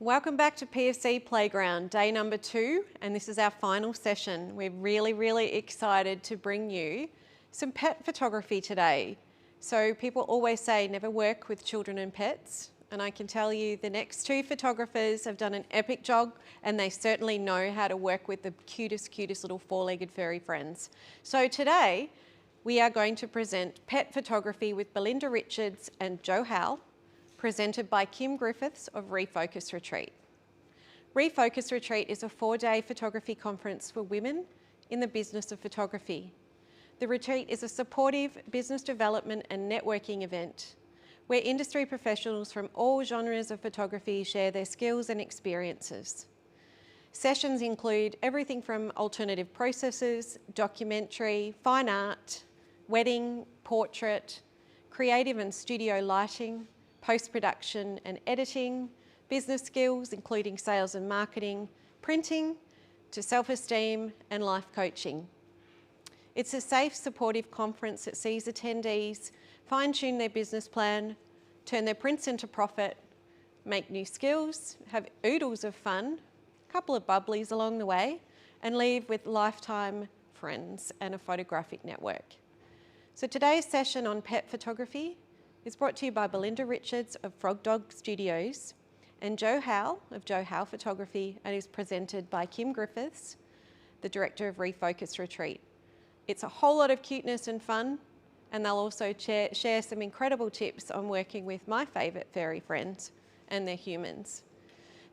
Welcome back to PFC Playground, day number 2, and this is our final session. We're really excited to bring you some pet photography today. So people always say never work with children and pets, and I can tell you the next 2 photographers have done an epic job, and they certainly know how to work with the cutest little 4-legged furry friends. So today we are going to present pet photography with Belinda Richards and Jo Howell, presented by Kim Griffiths of Refocus Retreat. Refocus Retreat is a 4-day photography conference for women in the business of photography. The retreat is a supportive business development and networking event where industry professionals from all genres of photography share their skills and experiences. Sessions include everything from alternative processes, documentary, fine art, wedding, portrait, creative and studio lighting, post-production and editing, business skills including sales and marketing, printing, to self-esteem and life coaching. It's a safe, supportive conference that sees attendees fine-tune their business plan, turn their prints into profit, make new skills, have oodles of fun, a couple of bubblies along the way, and leave with lifetime friends and a photographic network. So today's session on pet photography is brought to you by Belinda Richards of Frog Dog Studios and Jo Howell of Jo Howell Photography, and is presented by Kim Griffiths, the director of Refocus Retreat. It's a whole lot of cuteness and fun, and they'll also share some incredible tips on working with my favourite furry friends and their humans.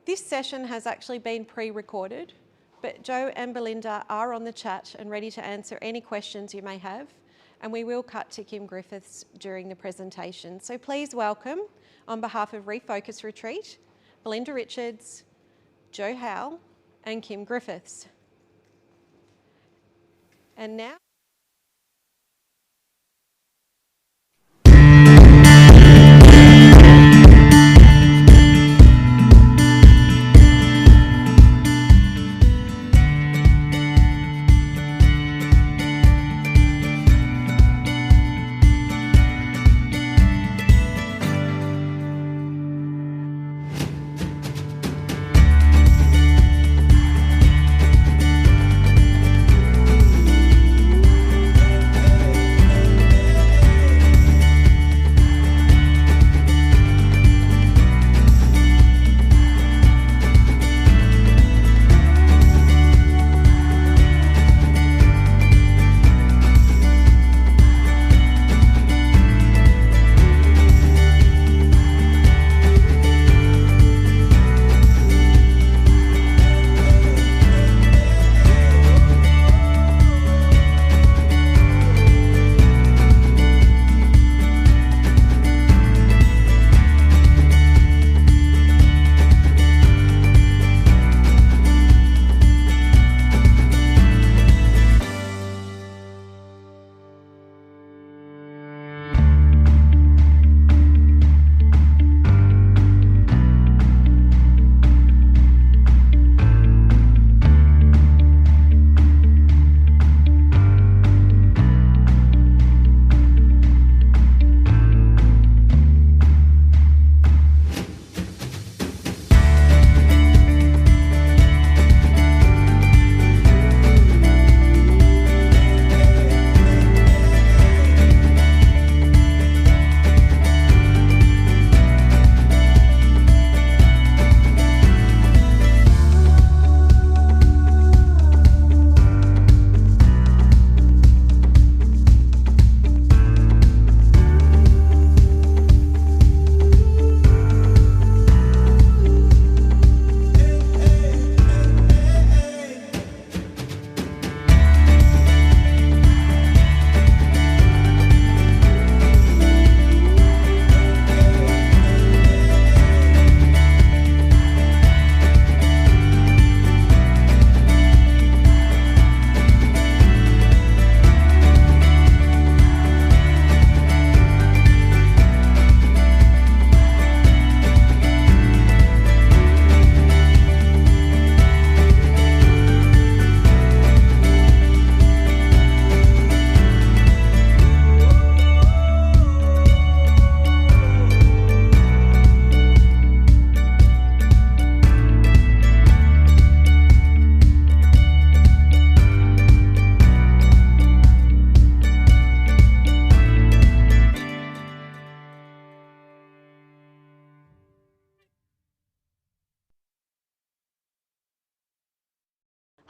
This session has actually been pre-recorded, but Jo and Belinda are on the chat and ready to answer any questions you may have, and we will cut to Kim Griffiths during the presentation. So please welcome, on behalf of Refocus Retreat, Belinda Richards, Jo Howell and Kim Griffiths. And now,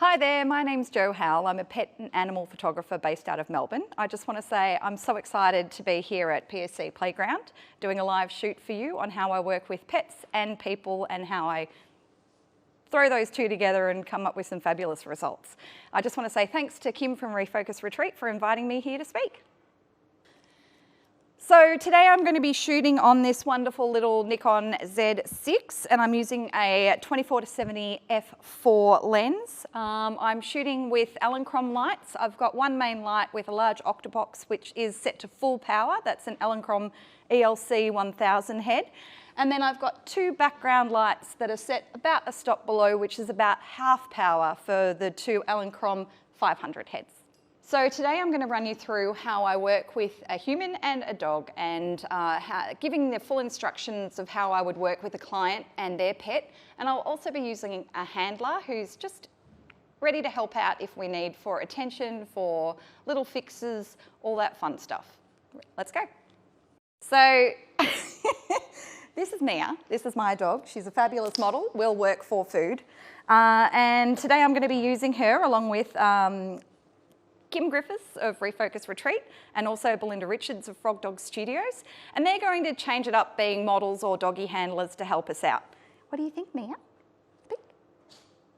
Hi there, my name's Jo Howell. I'm a pet and animal photographer based out of Melbourne. I just want to say I'm so excited to be here at PSC Playground doing a live shoot for you on how I work with pets and people and how I throw those two together and come up with some fabulous results. I just want to say thanks to Kim from Refocus Retreat for inviting me here to speak. So today I'm going to be shooting on this wonderful little Nikon Z6 and I'm using a 24-70 f4 lens. I'm shooting with Elinchrom lights. I've got one main light with a large octobox which is set to full power. That's an Elinchrom ELC 1000 head. And then I've got two background lights that are set about a stop below, which is about half power for the two Elinchrom 500 heads. So today I'm going to run you through how I work with a human and a dog and giving the full instructions of how I would work with a client and their pet. And I'll also be using a handler who's just ready to help out if we need for attention, for little fixes, all that fun stuff. Let's go. So this is Mia. This is my dog. She's a fabulous model, will work for food. And today I'm going to be using her along with Kim Griffiths of Refocus Retreat and also Belinda Richards of Frog Dog Studios. And they're going to change it up being models or doggy handlers to help us out. What do you think, Mia? Speak?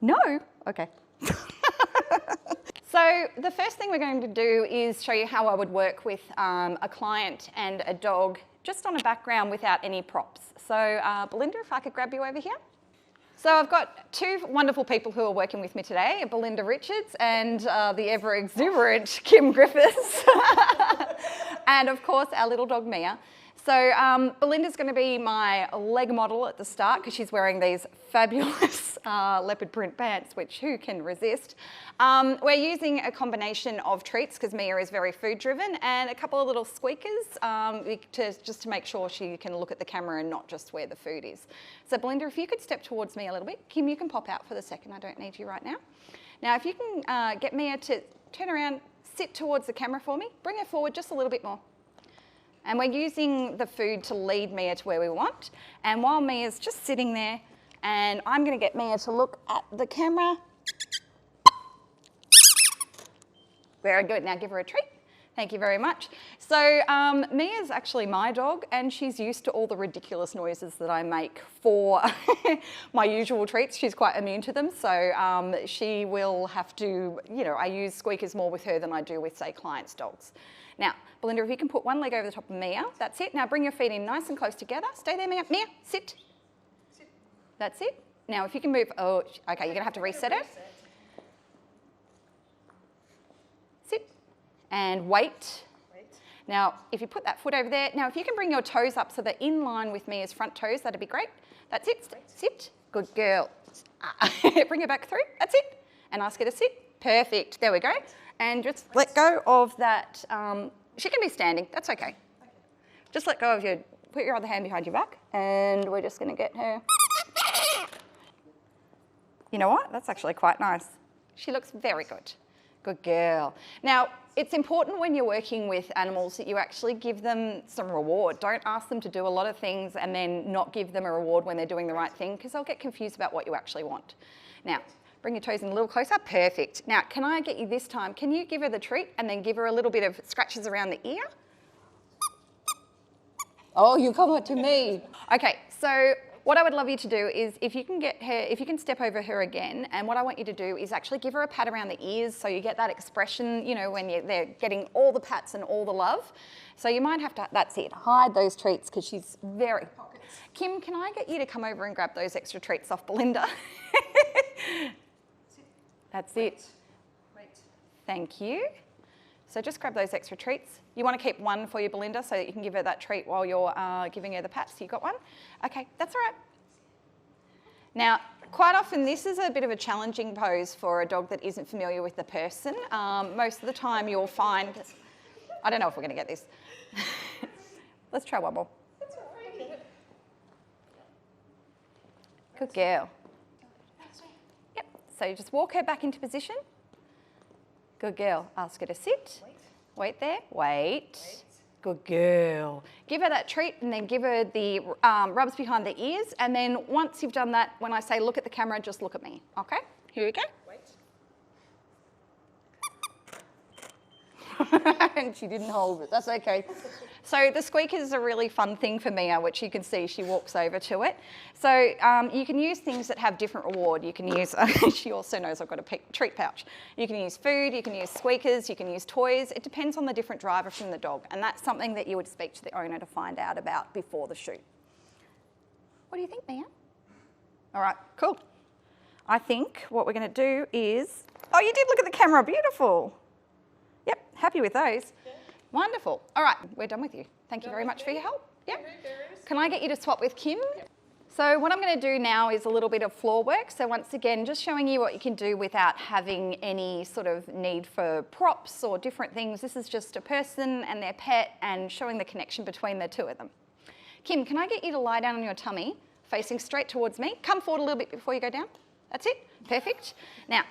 No? Okay. So the first thing we're going to do is show you how I would work with a client and a dog just on a background without any props. So Belinda, if I could grab you over here. So I've got two wonderful people who are working with me today, Belinda Richards and the ever exuberant Kim Griffiths. And of course, our little dog Mia. So Belinda's going to be my leg model at the start because she's wearing these fabulous leopard print pants, which who can resist. We're using a combination of treats because Mia is very food driven and a couple of little squeakers just to make sure she can look at the camera and not just where the food is. So Belinda, if you could step towards me a little bit. Kim, you can pop out for the second. I don't need you right now. Now, if you can get Mia to turn around, sit towards the camera for me, bring her forward just a little bit more. And we're using the food to lead Mia to where we want. And while Mia's just sitting there, and I'm going to get Mia to look at the camera. Very good. Now give her a treat. Thank you very much. So Mia's actually my dog, and she's used to all the ridiculous noises that I make for my usual treats. She's quite immune to them, so she will have to, I use squeakers more with her than I do with, say, clients' dogs. Now, Belinda, if you can put one leg over the top of Mia, that's it. Now bring your feet in nice and close together. Stay there, Mia. Mia, sit. Sit. That's it. Now, if you can move, oh, okay, you're gonna have to reset it. Sit. And wait. Now, if you put that foot over there, now if you can bring your toes up so they're in line with Mia's front toes, that'd be great. That's it. Sit. Good girl. Bring her back through. That's it. And ask her to sit. Perfect. There we go. And just let go of that. She can be standing. That's okay. Just let go of put your other hand behind your back, and we're just going to get her. You know what? That's actually quite nice. She looks very good. Good girl. Now, it's important when you're working with animals that you actually give them some reward. Don't ask them to do a lot of things and then not give them a reward when they're doing the right thing, because they'll get confused about what you actually want. Now, bring your toes in a little closer. Perfect. Now, can I get you this time? Can you give her the treat and then give her a little bit of scratches around the ear? Oh, you come on to me. Okay, so what I would love you to do is if you can step over her again, and what I want you to do is actually give her a pat around the ears so you get that expression, when they're getting all the pats and all the love. So you might have to, that's it, hide those treats because she's very... Kim, can I get you to come over and grab those extra treats off Belinda? That's it. Wait. Thank you. So just grab those extra treats. You want to keep one for you, Belinda, so that you can give her that treat while you're giving her the pats. You got one? Okay, that's all right. Now, quite often this is a bit of a challenging pose for a dog that isn't familiar with the person. Most of the time you'll find, I don't know if we're going to get this. Let's try one more. Good girl. Yep, so you just walk her back into position. Good girl. Ask her to sit. Wait there. Wait. Good girl. Give her that treat and then give her the rubs behind the ears. And then once you've done that, when I say look at the camera, just look at me. Okay? Here we go. Wait. And she didn't hold it. That's okay. So the squeaker is a really fun thing for Mia, which you can see she walks over to it. So you can use things that have different reward. You can use, she also knows I've got a treat pouch. You can use food, you can use squeakers, you can use toys. It depends on the different driver from the dog. And that's something that you would speak to the owner to find out about before the shoot. What do you think, Mia? All right, cool. I think what we're going to do is, oh, you did look at the camera, beautiful. Yep, happy with those. Yeah. Wonderful. All right, we're done with you. Thank you very much for your help. Yep. Can I get you to swap with Kim? Yep. So what I'm going to do now is a little bit of floor work. So once again, just showing you what you can do without having any sort of need for props or different things. This is just a person and their pet and showing the connection between the two of them. Kim, can I get you to lie down on your tummy, facing straight towards me? Come forward a little bit before you go down. That's it. Perfect. Now,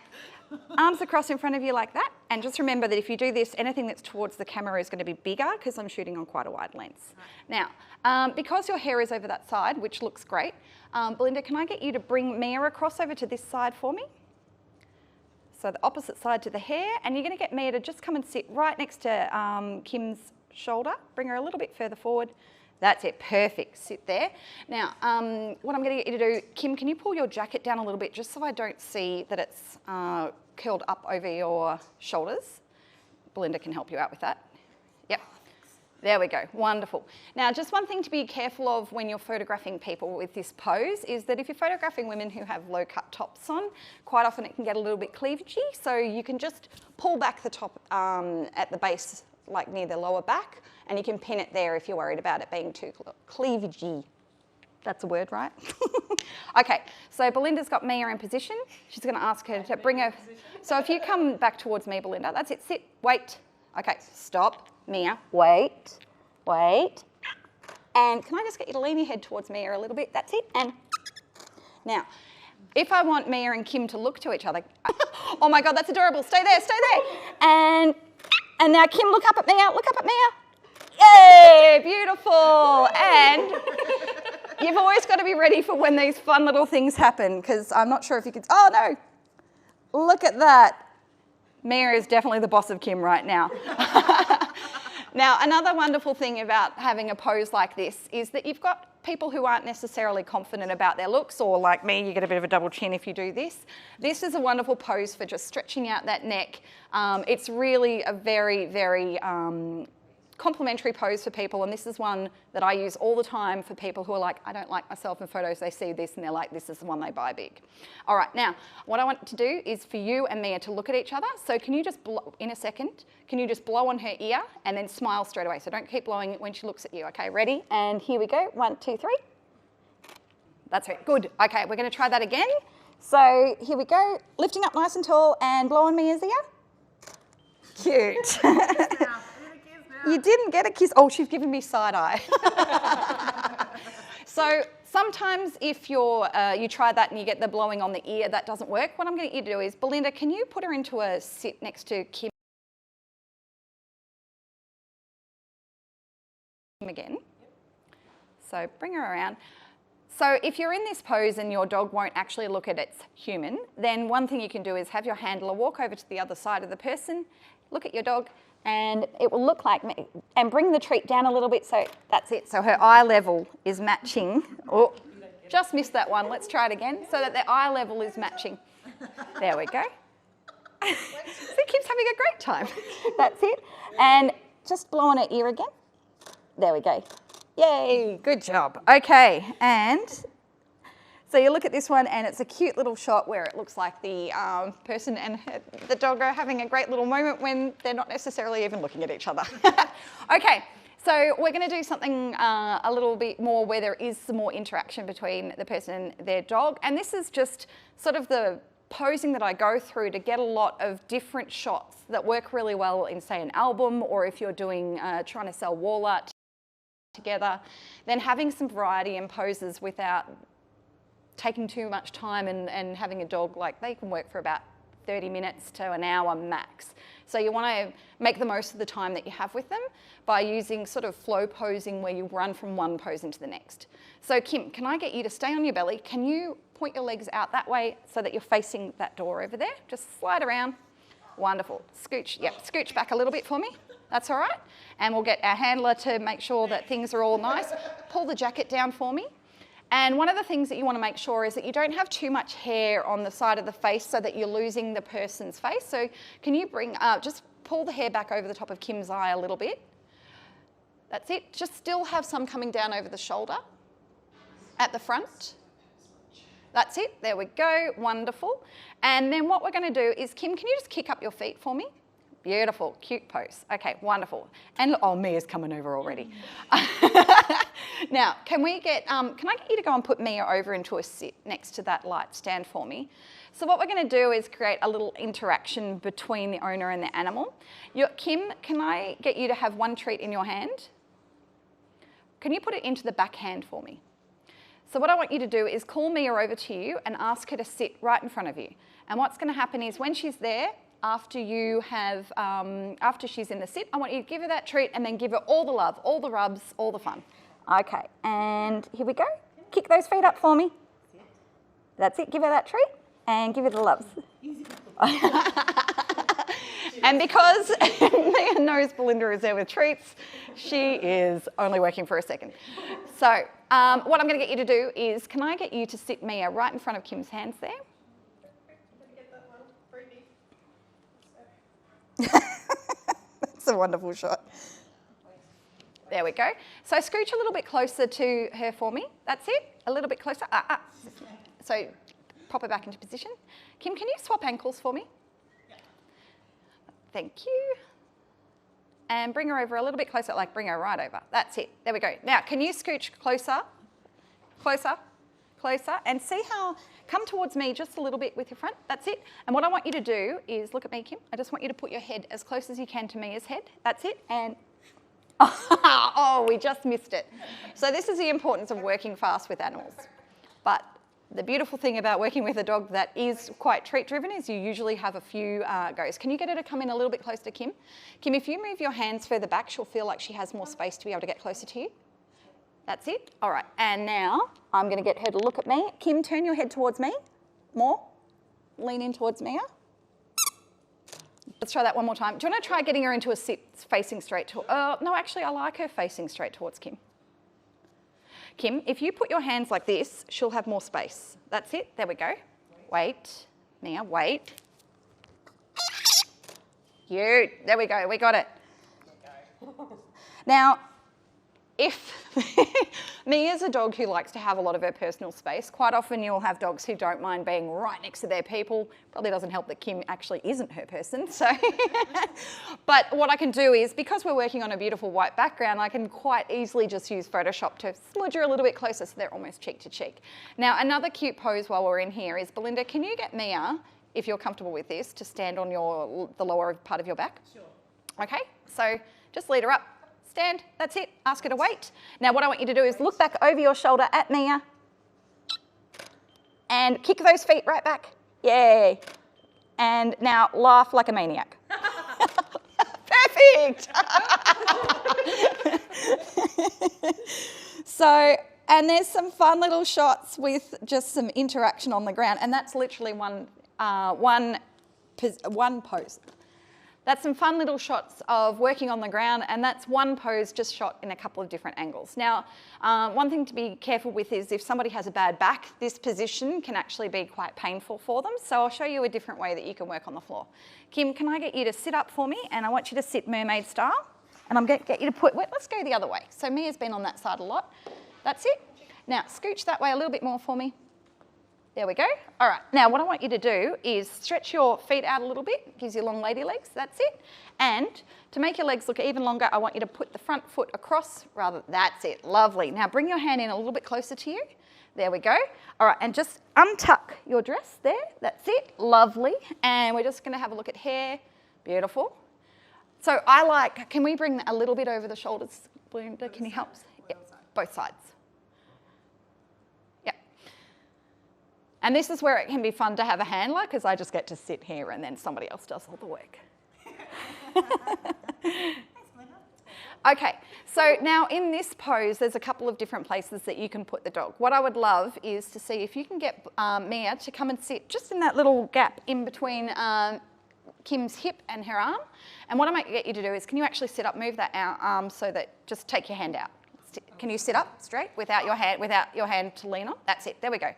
arms across in front of you like that. And just remember that if you do this, anything that's towards the camera is going to be bigger because I'm shooting on quite a wide lens. Right. Now, because your hair is over that side, which looks great, Belinda, can I get you to bring Mia across over to this side for me? So the opposite side to the hair. And you're going to get Mia to just come and sit right next to Kim's shoulder. Bring her a little bit further forward. That's it, perfect, sit there. Now, what I'm gonna get you to do, Kim, can you pull your jacket down a little bit just so I don't see that it's curled up over your shoulders? Belinda can help you out with that. Yep, there we go, wonderful. Now, just one thing to be careful of when you're photographing people with this pose is that if you're photographing women who have low cut tops on, quite often it can get a little bit cleavagey, so you can just pull back the top at the base, like near the lower back, and you can pin it there if you're worried about it being too cleavagey. That's a word, right? Okay, so Belinda's got Mia in position. She's going to ask her to bring her. So if you come back towards me, Belinda, that's it, sit, wait. Okay, stop, Mia, wait. And can I just get you to lean your head towards Mia a little bit? That's it, and now, if I want Mia and Kim to look to each other, oh my God, that's adorable, stay there. And now Kim, look up at Mia. Yay, beautiful. And you've always got to be ready for when these fun little things happen because I'm not sure if you can, oh no, look at that. Mia is definitely the boss of Kim right now. Now, another wonderful thing about having a pose like this is that you've got people who aren't necessarily confident about their looks, or like me, you get a bit of a double chin if you do this. This is a wonderful pose for just stretching out that neck. It's really a very, very complimentary pose for people, and this is one that I use all the time for people who are like, I don't like myself in photos, they see this and they're like, this is the one they buy big. All right, now, what I want to do is for you and Mia to look at each other, so can you just, in a second, can you just blow on her ear and then smile straight away, so don't keep blowing when she looks at you, okay, ready? And here we go, 1, 2, 3. That's it, good. Okay, we're gonna try that again. So here we go, lifting up nice and tall and blow on Mia's ear. Cute. You didn't get a kiss. Oh, she's giving me side eye. So sometimes if you try that and you get the blowing on the ear, that doesn't work. What I'm going to get you to do is, Belinda, can you put her into a sit next to Kim again? So bring her around. So if you're in this pose and your dog won't actually look at its human, then one thing you can do is have your handler walk over to the other side of the person, look at your dog, and it will look like me, and bring the treat down a little bit, so that's it. So her eye level is matching. Oh, just missed that one. Let's try it again, so that the eye level is matching. There we go. See, Kim's having a great time. That's it. And just blow on her ear again. There we go. Yay, good job. Okay, and so you look at this one and it's a cute little shot where it looks like the person and the dog are having a great little moment when they're not necessarily even looking at each other. Okay, so we're going to do something a little bit more where there is some more interaction between the person and their dog. And this is just sort of the posing that I go through to get a lot of different shots that work really well in, say, an album, or if you're doing trying to sell wall art together, then having some variety in poses without taking too much time and having a dog, like they can work for about 30 minutes to an hour max. So you want to make the most of the time that you have with them by using sort of flow posing where you run from one pose into the next. So Kim, can I get you to stay on your belly? Can you point your legs out that way so that you're facing that door over there? Just slide around, Wonderful. Scooch, yep, scooch back a little bit for me. That's all right. And we'll get our handler to make sure that things are all nice. Pull the jacket down for me. And one of the things that you want to make sure is that you don't have too much hair on the side of the face so that you're losing the person's face. So can you bring, just pull the hair back over the top of Kim's eye a little bit. That's it. Just still have some coming down over the shoulder at the front. That's it. There we go. Wonderful. And then what we're going to do is, Kim, can you just kick up your feet for me? Beautiful. Cute pose. Okay, wonderful. And oh, Mia's coming over already. Now, can I get you to go and put Mia over into a sit next to that light stand for me? So what we're going to do is create a little interaction between the owner and the animal. Kim, can I get you to have one treat in your hand? Can you put it into the back hand for me? So what I want you to do is call Mia over to you and ask her to sit right in front of you. And what's going to happen is when she's there, after she's in the sit, I want you to give her that treat and then give her all the love, all the rubs, all the fun. Okay, and here we go. Kick those feet up for me. That's it, give her that treat and give her the loves. And because Mia knows Belinda is there with treats, she is only working for a second. So what I'm going to get you to do is, can I get you to sit Mia right in front of Kim's hands there? That's a wonderful shot. There we go. So scooch a little bit closer to her for me. That's it. A little bit closer. So pop her back into position. Kim, can you swap ankles for me? Thank you. And bring her over a little bit closer, like bring her right over. That's it. There we go. Now, can you scooch closer, closer, closer, and see how, come towards me just a little bit with your front. That's it. And what I want you to do is, look at me, Kim. I just want you to put your head as close as you can to Mia's head. That's it. And, oh, we just missed it. So this is the importance of working fast with animals. But the beautiful thing about working with a dog that is quite treat-driven is you usually have a few goes. Can you get her to come in a little bit closer to Kim? Kim, if you move your hands further back, she'll feel like she has more space to be able to get closer to you. That's it. All right. And now I'm going to get her to look at me. Kim, turn your head towards me. More. Lean in towards Mia. Let's try that one more time. Do you want to try getting her into a sit facing straight to... no, actually, I like her facing straight towards Kim. Kim, if you put your hands like this, she'll have more space. That's it. There we go. Wait. Mia, wait. Cute. There we go. We got it. Now, if Mia's a dog who likes to have a lot of her personal space, quite often you'll have dogs who don't mind being right next to their people. Probably doesn't help that Kim actually isn't her person. So, but what I can do is, because we're working on a beautiful white background, I can quite easily just use Photoshop to smudge her a little bit closer so they're almost cheek to cheek. Now, another cute pose while we're in here is, Belinda, can you get Mia, if you're comfortable with this, to stand on the lower part of your back? Sure. Okay, so just lead her up. Stand, that's it, ask her to wait. Now what I want you to do is look back over your shoulder at Mia and kick those feet right back. Yay. And now laugh like a maniac. Perfect. So, and there's some fun little shots with just some interaction on the ground, and that's literally one pose. That's some fun little shots of working on the ground, and that's one pose just shot in a couple of different angles. Now, one thing to be careful with is if somebody has a bad back, this position can actually be quite painful for them. So I'll show you a different way that you can work on the floor. Kim, can I get you to sit up for me? And I want you to sit mermaid style. And I'm going to get you to put, let's go the other way. So Mia's been on that side a lot. That's it. Now, scooch that way a little bit more for me. There we go. All right, now what I want you to do is stretch your feet out a little bit. Gives you long lady legs, that's it. And to make your legs look even longer, I want you to put the front foot across that's it, lovely. Now bring your hand in a little bit closer to you. There we go. All right, and just untuck your dress there. That's it, lovely. And we're just gonna have a look at hair. Beautiful. So can we bring a little bit over the shoulders? Belinda, can you help? Yeah, both sides. And this is where it can be fun to have a handler, because I just get to sit here and then somebody else does all the work. Okay, so now in this pose, there's a couple of different places that you can put the dog. What I would love is to see if you can get Mia to come and sit just in that little gap in between Kim's hip and her arm. And what I might get you to do is, can you actually sit up, move that arm so that, just take your hand out. Can you sit up straight without your hand to lean on? That's it, there we go.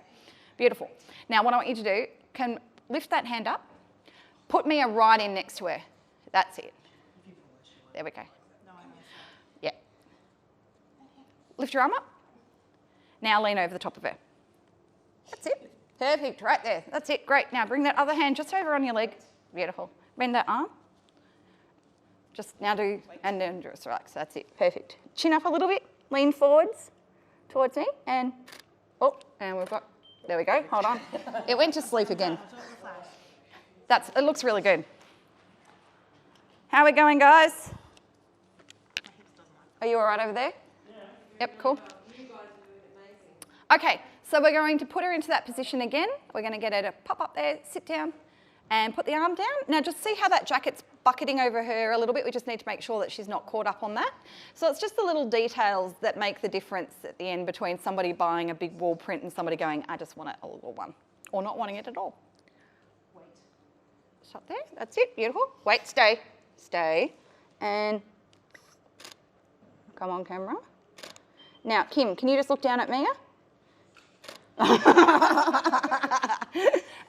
Beautiful. Now what I want you to do, can lift that hand up, put Mia right in next to her. That's it. There we go. Yeah. Lift your arm up. Now lean over the top of her. That's it. Perfect, right there. That's it, great. Now bring that other hand just over on your leg. Beautiful. Bend that arm. Just now do, and then just relax. That's it, perfect. Chin up a little bit, lean forwards towards me, and, oh, and we've got, there we go, hold on. It went to sleep again. It looks really good. How are we going, guys? Are you all right over there? Yeah. Yep, cool. Okay, so we're going to put her into that position again. We're going to get her to pop up there, sit down, and put the arm down. Now just see how that jacket's bucketing over her a little bit. We just need to make sure that she's not caught up on that. So it's just the little details that make the difference at the end between somebody buying a big wall print and somebody going, I just want a little one, or not wanting it at all. Wait. Shut there, that's it, beautiful. Wait, stay, and come on camera. Now, Kim, can you just look down at Mia?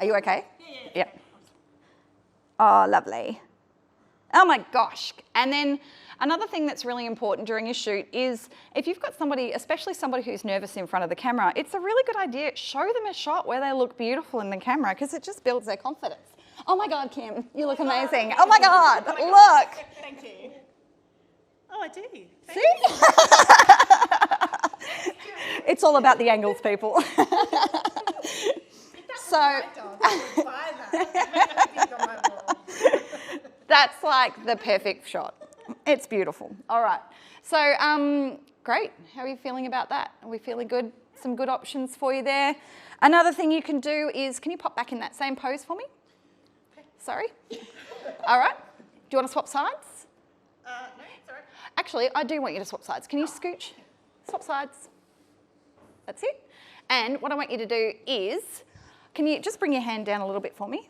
Are you okay? Yeah. Oh, lovely. Oh my gosh. And then another thing that's really important during your shoot is if you've got somebody, especially somebody who's nervous in front of the camera, it's a really good idea. Show them a shot where they look beautiful in the camera because it just builds their confidence. Oh my God, Kim, you look amazing. Oh my God, look. Thank you. Oh, I do. See? It's all about the angles, people. So that's like the perfect shot. It's beautiful. All right. So great. How are you feeling about that? Are we feeling good? Some good options for you there. Another thing you can do is, can you pop back in that same pose for me? Sorry. All right. Do you want to swap sides? No, it's all right. Actually, I do want you to swap sides. Can you scooch? Swap sides. That's it. And what I want you to do is, can you just bring your hand down a little bit for me?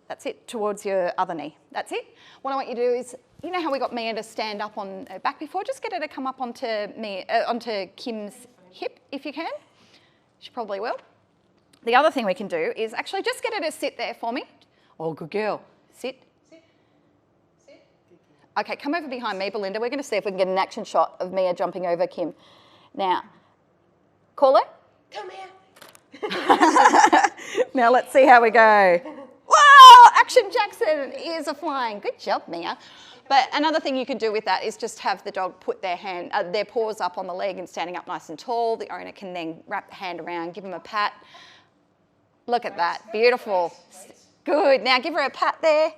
That's it, towards your other knee. That's it. What I want you to do is, you know how we got Mia to stand up on her back before? Just get her to come up onto Kim's hip, if you can. She probably will. The other thing we can do is actually just get her to sit there for me. Oh, good girl. Sit. Sit. Sit. Okay, come over behind me, Belinda. We're going to see if we can get an action shot of Mia jumping over Kim. Now, call her. Come here. Now let's see how we go. Whoa, Action Jackson, ears are flying. Good job, Mia. But another thing you can do with that is just have the dog put their paws up on the leg and standing up nice and tall. The owner can then wrap the hand around, give them a pat. Look at that, beautiful. Good, now give her a pat there.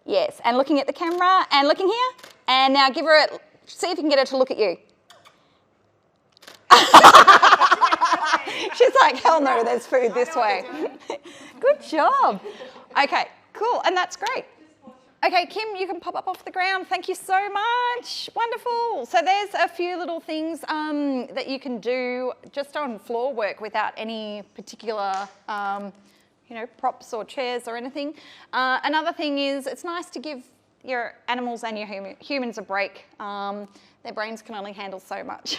Yes, and looking at the camera and looking here. And now give her see if you can get her to look at you. She's like, hell no, there's food this way. Good job. Okay, cool, and that's great. Okay, Kim, you can pop up off the ground. Thank you so much. Wonderful. So there's a few little things that you can do just on floor work without any particular, props or chairs or anything. Another thing is it's nice to give your animals and your humans a break. Their brains can only handle so much.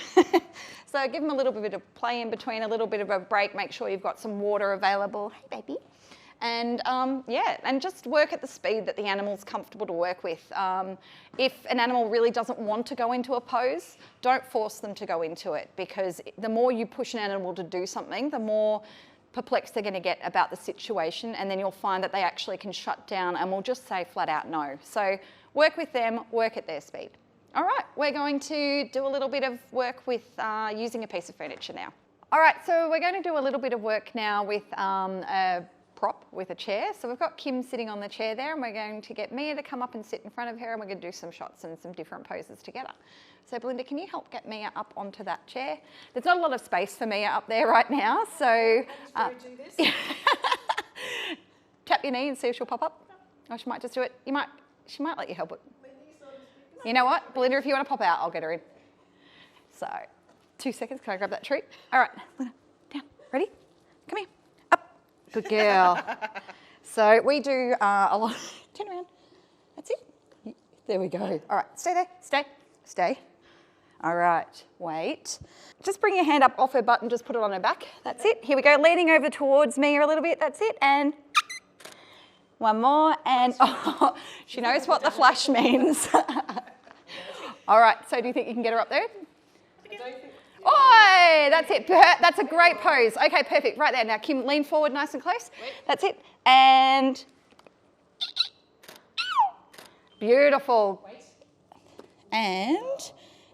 So give them a little bit of play in between, a little bit of a break. Make sure you've got some water available. Hey, baby. And and just work at the speed that the animal's comfortable to work with. If an animal really doesn't want to go into a pose, don't force them to go into it, because the more you push an animal to do something, the more perplexed they're going to get about the situation, and then you'll find that they actually can shut down and will just say flat out no. So work with them, work at their speed. All right, we're going to do a little bit of work with using a piece of furniture now. All right, so we're going to do a little bit of work now with a prop, with a chair. So we've got Kim sitting on the chair there, and we're going to get Mia to come up and sit in front of her, and we're going to do some shots and some different poses together. So Belinda, can you help get Mia up onto that chair? There's not a lot of space for Mia up there right now, so... do this. Tap your knee and see if she'll pop up. Or she might just do it. She might let you help it. You know what, Belinda, if you want to pop out, I'll get her in. So, 2 seconds, can I grab that treat? All right, down, ready? Come here, up. Good girl. So we do a lot, turn around. There we go. All right, stay there, stay. All right, wait. Just bring your hand up off her butt and just put it on her back. That's it. Here we go, leaning over towards me a little bit. That's it. And one more. And oh, she knows what the flash means. All right, so do you think you can get her up there? Oh, that's it. That's a great pose. Okay, perfect. Right there. Now, Kim, lean forward nice and close. That's it. And beautiful. And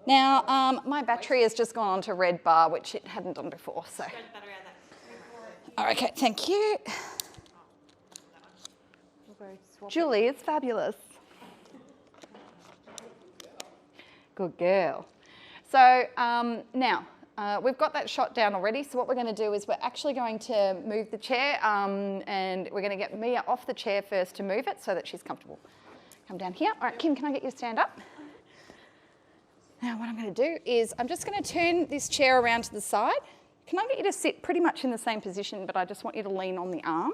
now my battery has just gone on to red bar, which it hadn't done before. So, okay, thank you. Julie, it's fabulous. Good girl. So now we've got that shot down already. So what we're going to do is we're actually going to move the chair and we're going to get Mia off the chair first to move it so that she's comfortable. Come down here. All right, Kim, can I get you to stand up? Now what I'm going to do is I'm just going to turn this chair around to the side. Can I get you to sit pretty much in the same position, but I just want you to lean on the arm.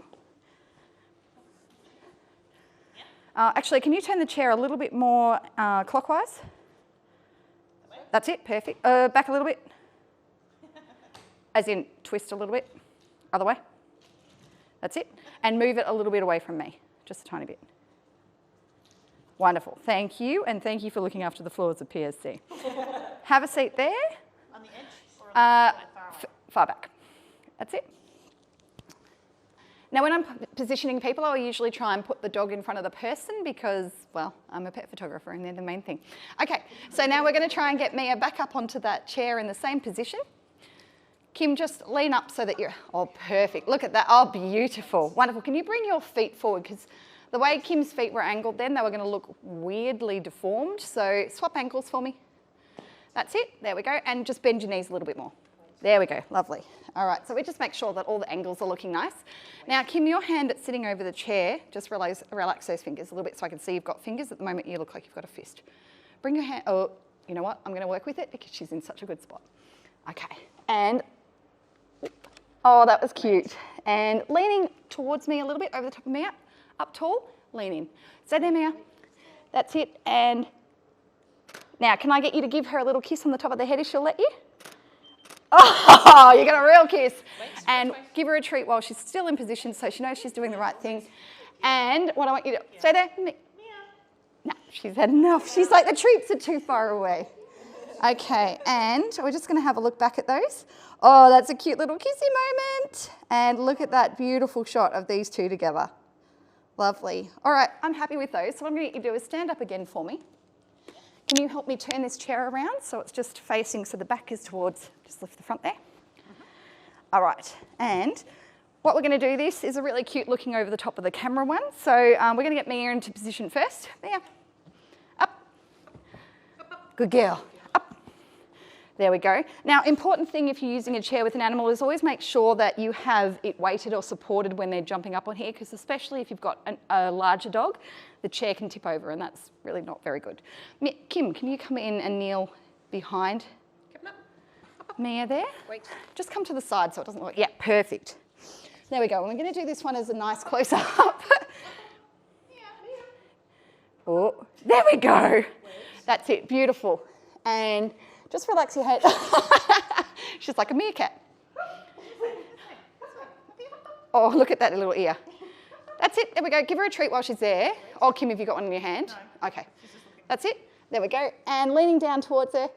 Actually, can you turn the chair a little bit more clockwise? That's it, perfect. Back a little bit. As in, twist a little bit. Other way. That's it. And move it a little bit away from me, just a tiny bit. Wonderful, thank you, and thank you for looking after the floors of PSC. Have a seat there. On the edge or on the side, far back. That's it. Now when I'm positioning people, I'll usually try and put the dog in front of the person because, well, I'm a pet photographer and they're the main thing. Okay, so now we're going to try and get Mia back up onto that chair in the same position. Kim, just lean up so that you're, oh, perfect. Look at that, oh, beautiful, wonderful. Can you bring your feet forward? Because the way Kim's feet were angled then, they were going to look weirdly deformed. So swap ankles for me. That's it, there we go. And just bend your knees a little bit more. There we go, lovely. All right, so we just make sure that all the angles are looking nice. Now, Kim, your hand that's sitting over the chair, just relax those fingers a little bit so I can see you've got fingers. At the moment, you look like you've got a fist. Bring your hand, oh, you know what? I'm gonna work with it because she's in such a good spot. Okay, and, oh, that was cute. And leaning towards me a little bit over the top of Mia, up tall, lean in. Stay there, Mia. That's it, and now, can I get you to give her a little kiss on the top of the head if she'll let you? Oh, you got a real kiss. And give her a treat while she's still in position so she knows she's doing the right thing. And what I want you to, stay there. No, she's had enough. She's like, the treats are too far away. Okay, and we're just gonna have a look back at those. Oh, that's a cute little kissy moment. And look at that beautiful shot of these two together. Lovely. All right, I'm happy with those. So what I'm gonna get you to do is stand up again for me. Can you help me turn this chair around so it's just facing, so the back is towards, just lift the front there. All right, and what we're going to do this is a really cute looking over the top of the camera one. So we're going to get Mia into position first. Mia, up. Good girl, up. There we go. Now, important thing if you're using a chair with an animal is always make sure that you have it weighted or supported when they're jumping up on here, because especially if you've got a larger dog, the chair can tip over and that's really not very good. Kim, can you come in and kneel behind Mia there? Wait. Just come to the side so it doesn't look, yeah, perfect. There we go. And we're going to do this one as a nice close-up. Oh, there we go. That's it, beautiful. And just relax your head. She's like a meerkat. Oh, look at that little ear. That's it, there we go. Give her a treat while she's there. Oh, Kim, have you got one in your hand? No. Okay, that's it. There we go. And leaning down towards her.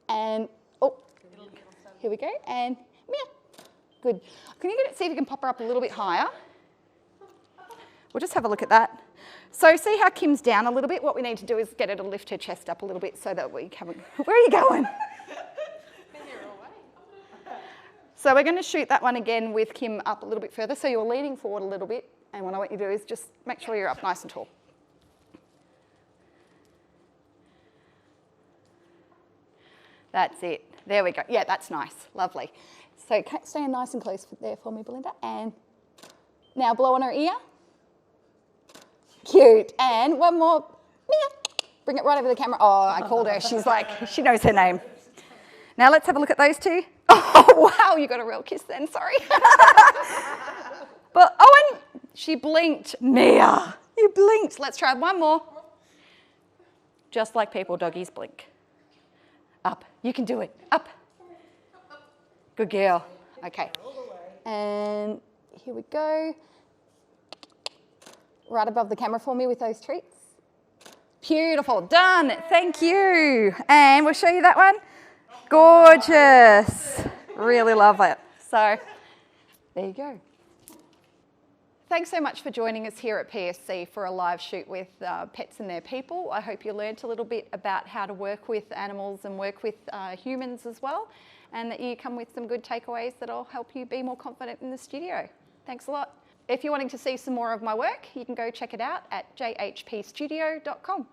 And, oh, here we go. And Mia. Good. Can you see if you can pop her up a little bit higher? We'll just have a look at that. So see how Kim's down a little bit? What we need to do is get her to lift her chest up a little bit so that we can... Where are you going? So we're going to shoot that one again with Kim up a little bit further. So you're leaning forward a little bit. And what I want you to do is just make sure you're up nice and tall. That's it. There we go. Yeah, that's nice. Lovely. So stand nice and close there for me, Belinda. And now blow on her ear. Cute. And one more. Mia. Bring it right over the camera. Oh, I called her. She's like, she knows her name. Now let's have a look at those two. Oh, wow, you got a real kiss then, sorry. But, oh, and she blinked. Mia, you blinked. Let's try one more. Just like people, doggies blink. Up, you can do it, up. Good girl, okay. And here we go. Right above the camera for me with those treats. Beautiful, done, thank you. And we'll show you that one. Gorgeous, really love it. So, there you go. Thanks so much for joining us here at PSC for a live shoot with pets and their people. I hope you learnt a little bit about how to work with animals and work with humans as well, and that you come with some good takeaways that'll help you be more confident in the studio. Thanks a lot. If you're wanting to see some more of my work, you can go check it out at jhpstudio.com.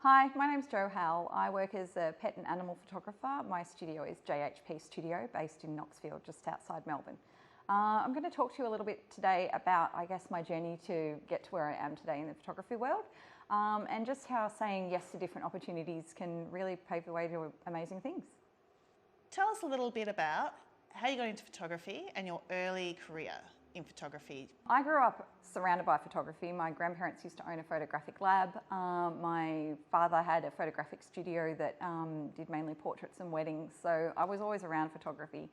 Hi, my name's Jo Howell. I work as a pet and animal photographer. My studio is JHP Studio, based in Knoxville, just outside Melbourne. I'm going to talk to you a little bit today about, I guess, my journey to get to where I am today in the photography world, and just how saying yes to different opportunities can really pave the way to amazing things. Tell us a little bit about how you got into photography and your early career in photography. I grew up surrounded by photography. My grandparents used to own a photographic lab. My father had a photographic studio that did mainly portraits and weddings, so I was always around photography.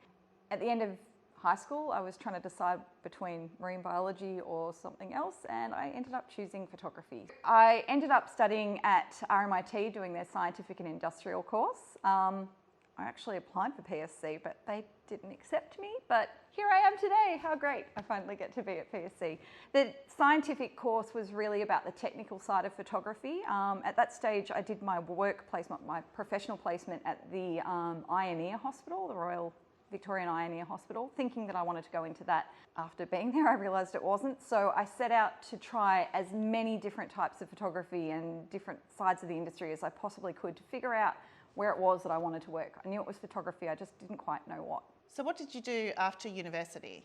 At the end of high school, I was trying to decide between marine biology or something else, and I ended up choosing photography. I ended up studying at RMIT doing their scientific and industrial course. I actually applied for PSC, but they didn't accept me, but here I am today. How great, I finally get to be at PSC. The scientific course was really about the technical side of photography. At that stage, I did my work placement, my professional placement at the Eye and Ear Hospital, the Royal Victorian Eye and Ear Hospital, thinking that I wanted to go into that. After being there, I realised it wasn't, so I set out to try as many different types of photography and different sides of the industry as I possibly could to figure out where it was that I wanted to work. I knew it was photography, I just didn't quite know what. So what did you do after university?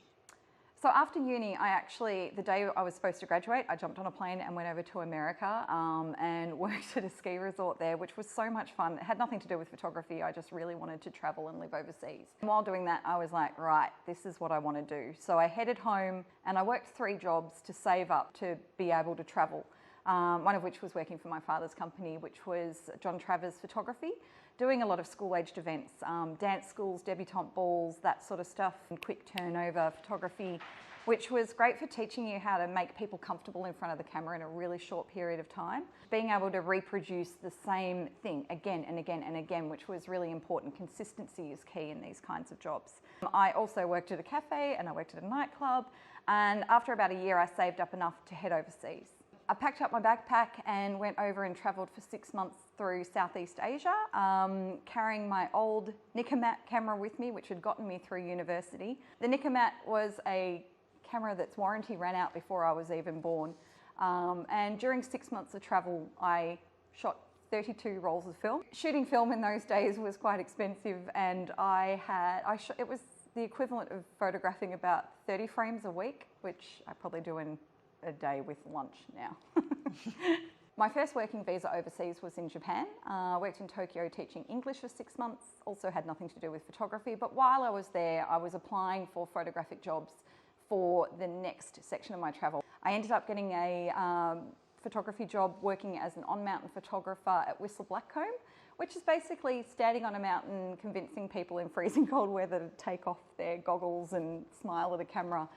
So after uni, the day I was supposed to graduate, I jumped on a plane and went over to America and worked at a ski resort there, which was so much fun. It had nothing to do with photography, I just really wanted to travel and live overseas. And while doing that, I was like, right, this is what I want to do. So I headed home and I worked 3 jobs to save up to be able to travel. One of which was working for my father's company, which was John Travers Photography, doing a lot of school-aged events, dance schools, debutante balls, that sort of stuff, and quick turnover photography, which was great for teaching you how to make people comfortable in front of the camera in a really short period of time. Being able to reproduce the same thing again and again and again, which was really important. Consistency is key in these kinds of jobs. I also worked at a cafe and I worked at a nightclub, and after about a year I saved up enough to head overseas. I packed up my backpack and went over and travelled for 6 months through Southeast Asia, carrying my old Nikomat camera with me, which had gotten me through university. The Nikomat was a camera that's warranty ran out before I was even born. And during 6 months of travel, I shot 32 rolls of film. Shooting film in those days was quite expensive, and it was the equivalent of photographing about 30 frames a week, which I probably do in a day with lunch now. My first working visa overseas was in Japan. I worked in Tokyo teaching English for 6 months, also had nothing to do with photography, but while I was there, I was applying for photographic jobs for the next section of my travel. I ended up getting a photography job working as an on-mountain photographer at Whistler Blackcomb, which is basically standing on a mountain convincing people in freezing cold weather to take off their goggles and smile at a camera,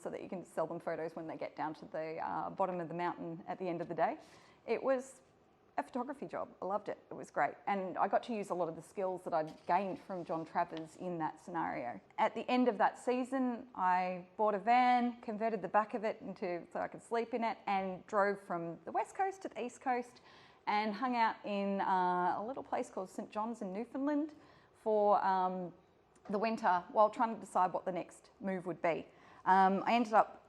so that you can sell them photos when they get down to the bottom of the mountain at the end of the day. It was a photography job. I loved it. It was great. And I got to use a lot of the skills that I'd gained from John Travers in that scenario. At the end of that season, I bought a van, converted the back of it so I could sleep in it, and drove from the west coast to the east coast and hung out in a little place called St. John's in Newfoundland for the winter while trying to decide what the next move would be. I ended up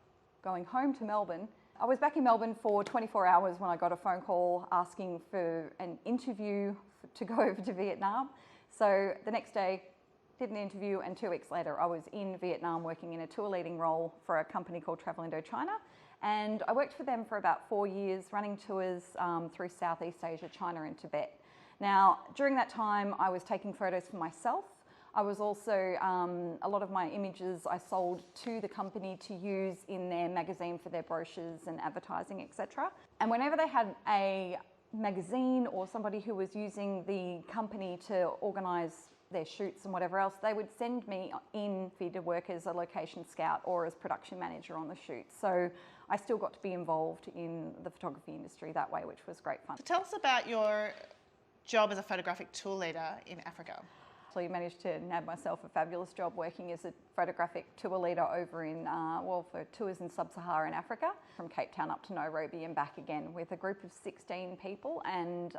going home to Melbourne. I was back in Melbourne for 24 hours when I got a phone call asking for an interview to go over to Vietnam. So the next day, did an interview, and 2 weeks later I was in Vietnam working in a tour leading role for a company called Travel Indochina. And I worked for them for about 4 years, running tours through Southeast Asia, China and Tibet. Now, during that time, I was taking photos for myself. I was also, a lot of my images I sold to the company to use in their magazine for their brochures and advertising, etc. And whenever they had a magazine or somebody who was using the company to organise their shoots and whatever else, they would send me in to work as a location scout or as production manager on the shoot. So I still got to be involved in the photography industry that way, which was great fun. So tell us about your job as a photographic tour leader in Africa. So I managed to nab myself a fabulous job working as a photographic tour leader over in, for tours in sub-Saharan Africa, from Cape Town up to Nairobi and back again, with a group of 16 people. And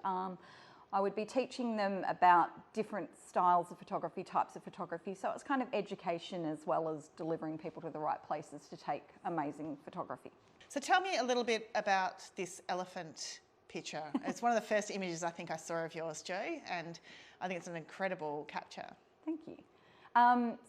I would be teaching them about different styles of photography, types of photography. So it was kind of education as well as delivering people to the right places to take amazing photography. So tell me a little bit about this elephant picture. It's one of the first images I think I saw of yours, Jo, and I think it's an incredible capture. Thank you.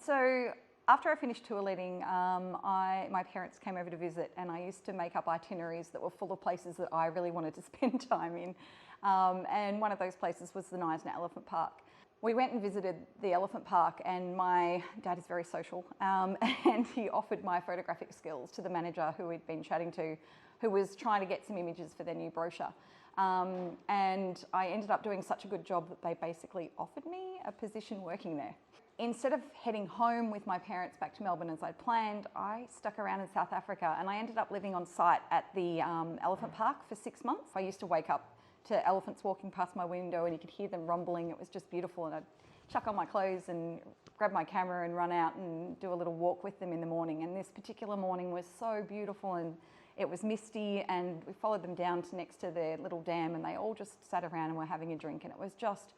So after I finished tour leading, my parents came over to visit, and I used to make up itineraries that were full of places that I really wanted to spend time in. And one of those places was the Neisner Elephant Park. We went and visited the elephant park, and my dad is very social, and he offered my photographic skills to the manager who we'd been chatting to, who was trying to get some images for their new brochure. And I ended up doing such a good job that they basically offered me a position working there. Instead of heading home with my parents back to Melbourne as I'd planned, I stuck around in South Africa, and I ended up living on site at the elephant park for 6 months. I used to wake up to elephants walking past my window, and you could hear them rumbling. It was just beautiful, and I'd chuck on my clothes and grab my camera and run out and do a little walk with them in the morning. And this particular morning was so beautiful, and it was misty, and we followed them down to next to their little dam, and they all just sat around and were having a drink, and it was just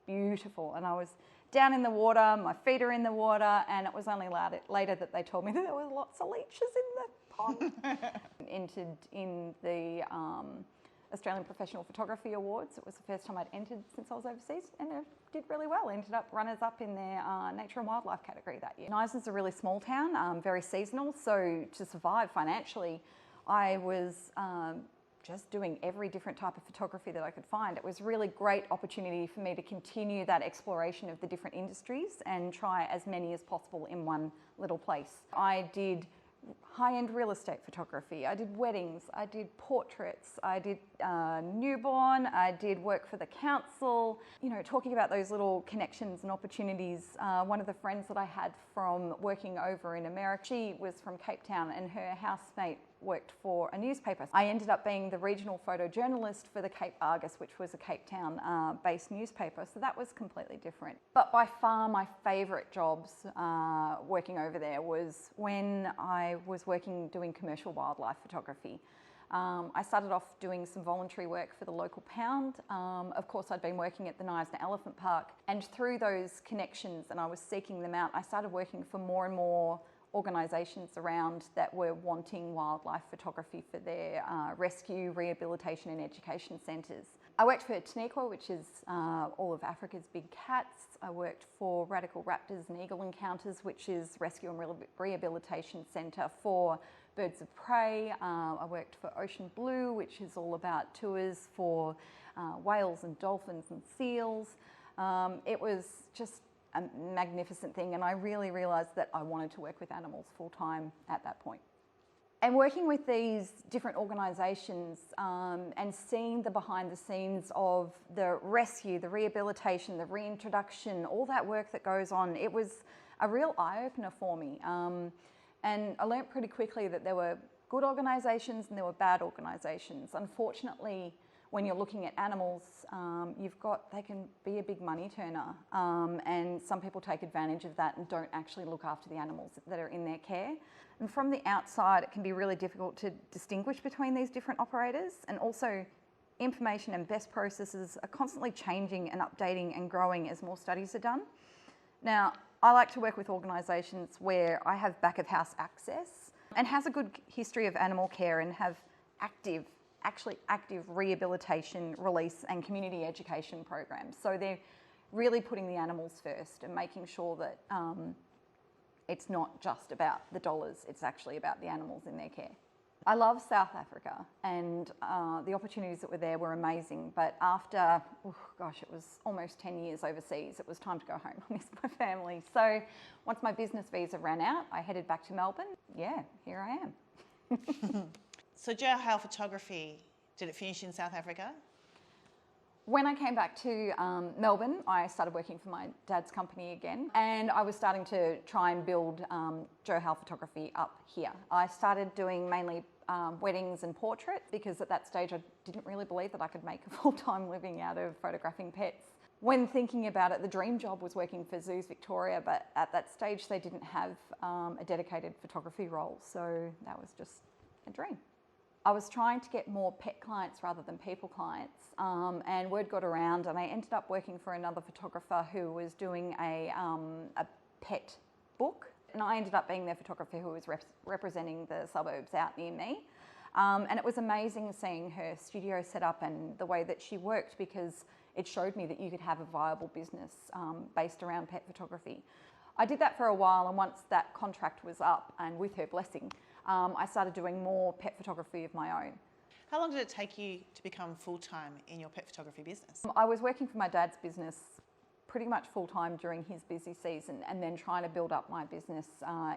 beautiful. And I was down in the water, my feet are in the water, and it was only later that they told me that there were lots of leeches in the pond. Entered in the Australian Professional Photography Awards. It was the first time I'd entered since I was overseas, and I did really well. Ended up runners-up in their nature and wildlife category that year. Neisner's a really small town, very seasonal, so to survive financially, I was just doing every different type of photography that I could find. It was a really great opportunity for me to continue that exploration of the different industries and try as many as possible in one little place. I did high-end real estate photography, I did weddings, I did portraits, I did newborn, I did work for the council. You know, talking about those little connections and opportunities, one of the friends that I had from working over in America, she was from Cape Town, and her housemate worked for a newspaper. I ended up being the regional photojournalist for the Cape Argus, which was a Cape Town based newspaper, so that was completely different. But by far my favourite jobs working over there was when I was doing commercial wildlife photography. I started off doing some voluntary work for the local pound. Of course, I'd been working at the Neisner Elephant Park, and through those connections, and I was seeking them out, I started working for more and more organisations around that were wanting wildlife photography for their rescue, rehabilitation and education centres. I worked for Taniqua, which is all of Africa's big cats. I worked for Radical Raptors and Eagle Encounters, which is rescue and rehabilitation centre for birds of prey. I worked for Ocean Blue, which is all about tours for whales and dolphins and seals. It was just a magnificent thing, and I really realised that I wanted to work with animals full time at that point. And working with these different organisations and seeing the behind the scenes of the rescue, the rehabilitation, the reintroduction, all that work that goes on, it was a real eye-opener for me. And I learnt pretty quickly that there were good organisations and there were bad organisations. Unfortunately, when you're looking at animals, they can be a big money turner, and some people take advantage of that and don't actually look after the animals that are in their care. And from the outside, it can be really difficult to distinguish between these different operators, and also information and best processes are constantly changing and updating and growing as more studies are done. Now, I like to work with organisations where I have back of house access and has a good history of animal care and have active rehabilitation, release and community education programs. So they're really putting the animals first and making sure that it's not just about the dollars, it's actually about the animals in their care. I love South Africa, and the opportunities that were there were amazing, but after, it was almost 10 years overseas, it was time to go home. I missed my family. So once my business visa ran out, I headed back to Melbourne. Yeah, here I am. So Jo Photography, did it finish in South Africa? When I came back to Melbourne, I started working for my dad's company again, and I was starting to try and build Jo Photography up here. I started doing mainly weddings and portraits because at that stage I didn't really believe that I could make a full-time living out of photographing pets. When thinking about it, the dream job was working for Zoos Victoria, but at that stage they didn't have a dedicated photography role, so that was just a dream. I was trying to get more pet clients rather than people clients, and word got around, and I ended up working for another photographer who was doing a pet book, and I ended up being their photographer who was representing the suburbs out near me. And it was amazing seeing her studio set up and the way that she worked, because it showed me that you could have a viable business based around pet photography. I did that for a while, and once that contract was up, and with her blessing, I started doing more pet photography of my own. How long did it take you to become full-time in your pet photography business? I was working for my dad's business pretty much full-time during his busy season, and then trying to build up my business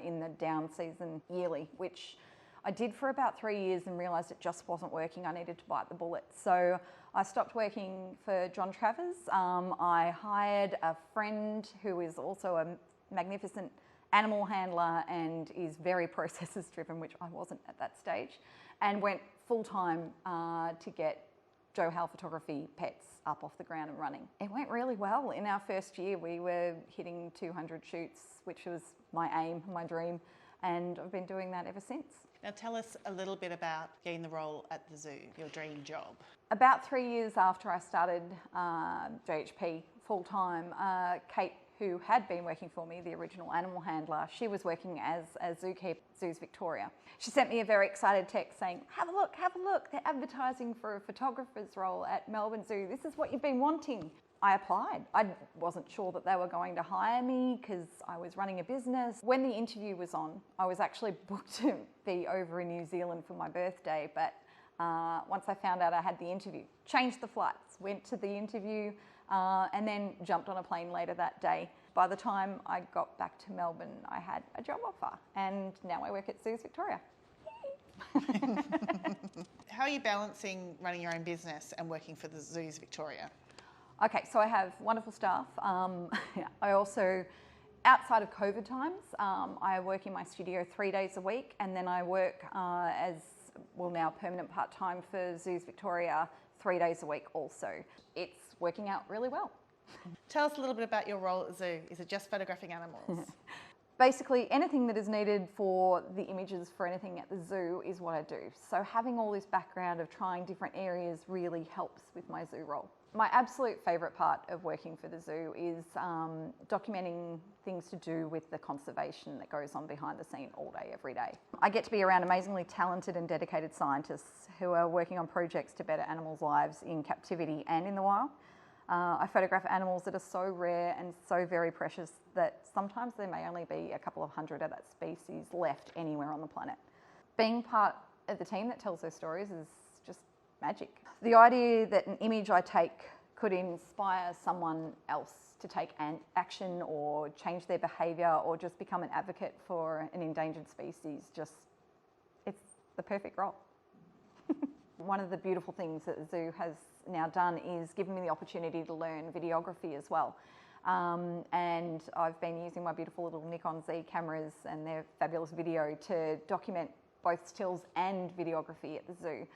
in the down season yearly, which I did for about 3 years and realised it just wasn't working. I needed to bite the bullet. So I stopped working for John Travers. I hired a friend who is also a magnificent animal handler and is very processes driven, which I wasn't at that stage, and went full-time to get Jo Photography Pets up off the ground and running. It went really well. In our first year we were hitting 200 shoots, which was my aim, my dream, and I've been doing that ever since. Now tell us a little bit about getting the role at the zoo, your dream job. About 3 years after I started JHP full-time, Kate, who had been working for me, the original animal handler, she was working as a zookeeper at Zoos Victoria. She sent me a very excited text saying, have a look, they're advertising for a photographer's role at Melbourne Zoo. This is what you've been wanting. I applied. I wasn't sure that they were going to hire me because I was running a business. When the interview was on, I was actually booked to be over in New Zealand for my birthday, but once I found out I had the interview, changed the flights, went to the interview, and then jumped on a plane later that day. By the time I got back to Melbourne, I had a job offer, and now I work at Zoos Victoria. How are you balancing running your own business and working for the Zoos Victoria? Okay, so I have wonderful staff. I also, outside of COVID times, I work in my studio 3 days a week, and then I work now permanent part-time for Zoos Victoria 3 days a week also. It's working out really well. Tell us a little bit about your role at the zoo. Is it just photographing animals? Basically, anything that is needed for the images for anything at the zoo is what I do. So having all this background of trying different areas really helps with my zoo role. My absolute favourite part of working for the zoo is documenting things to do with the conservation that goes on behind the scene all day, every day. I get to be around amazingly talented and dedicated scientists who are working on projects to better animals' lives in captivity and in the wild. I photograph animals that are so rare and so very precious that sometimes there may only be a couple of hundred of that species left anywhere on the planet. Being part of the team that tells those stories is just magic. The idea that an image I take could inspire someone else to take action or change their behaviour or just become an advocate for an endangered species, it's the perfect role. One of the beautiful things that the zoo has now done is given me the opportunity to learn videography as well. And I've been using my beautiful little Nikon Z cameras and their fabulous video to document both stills and videography at the zoo.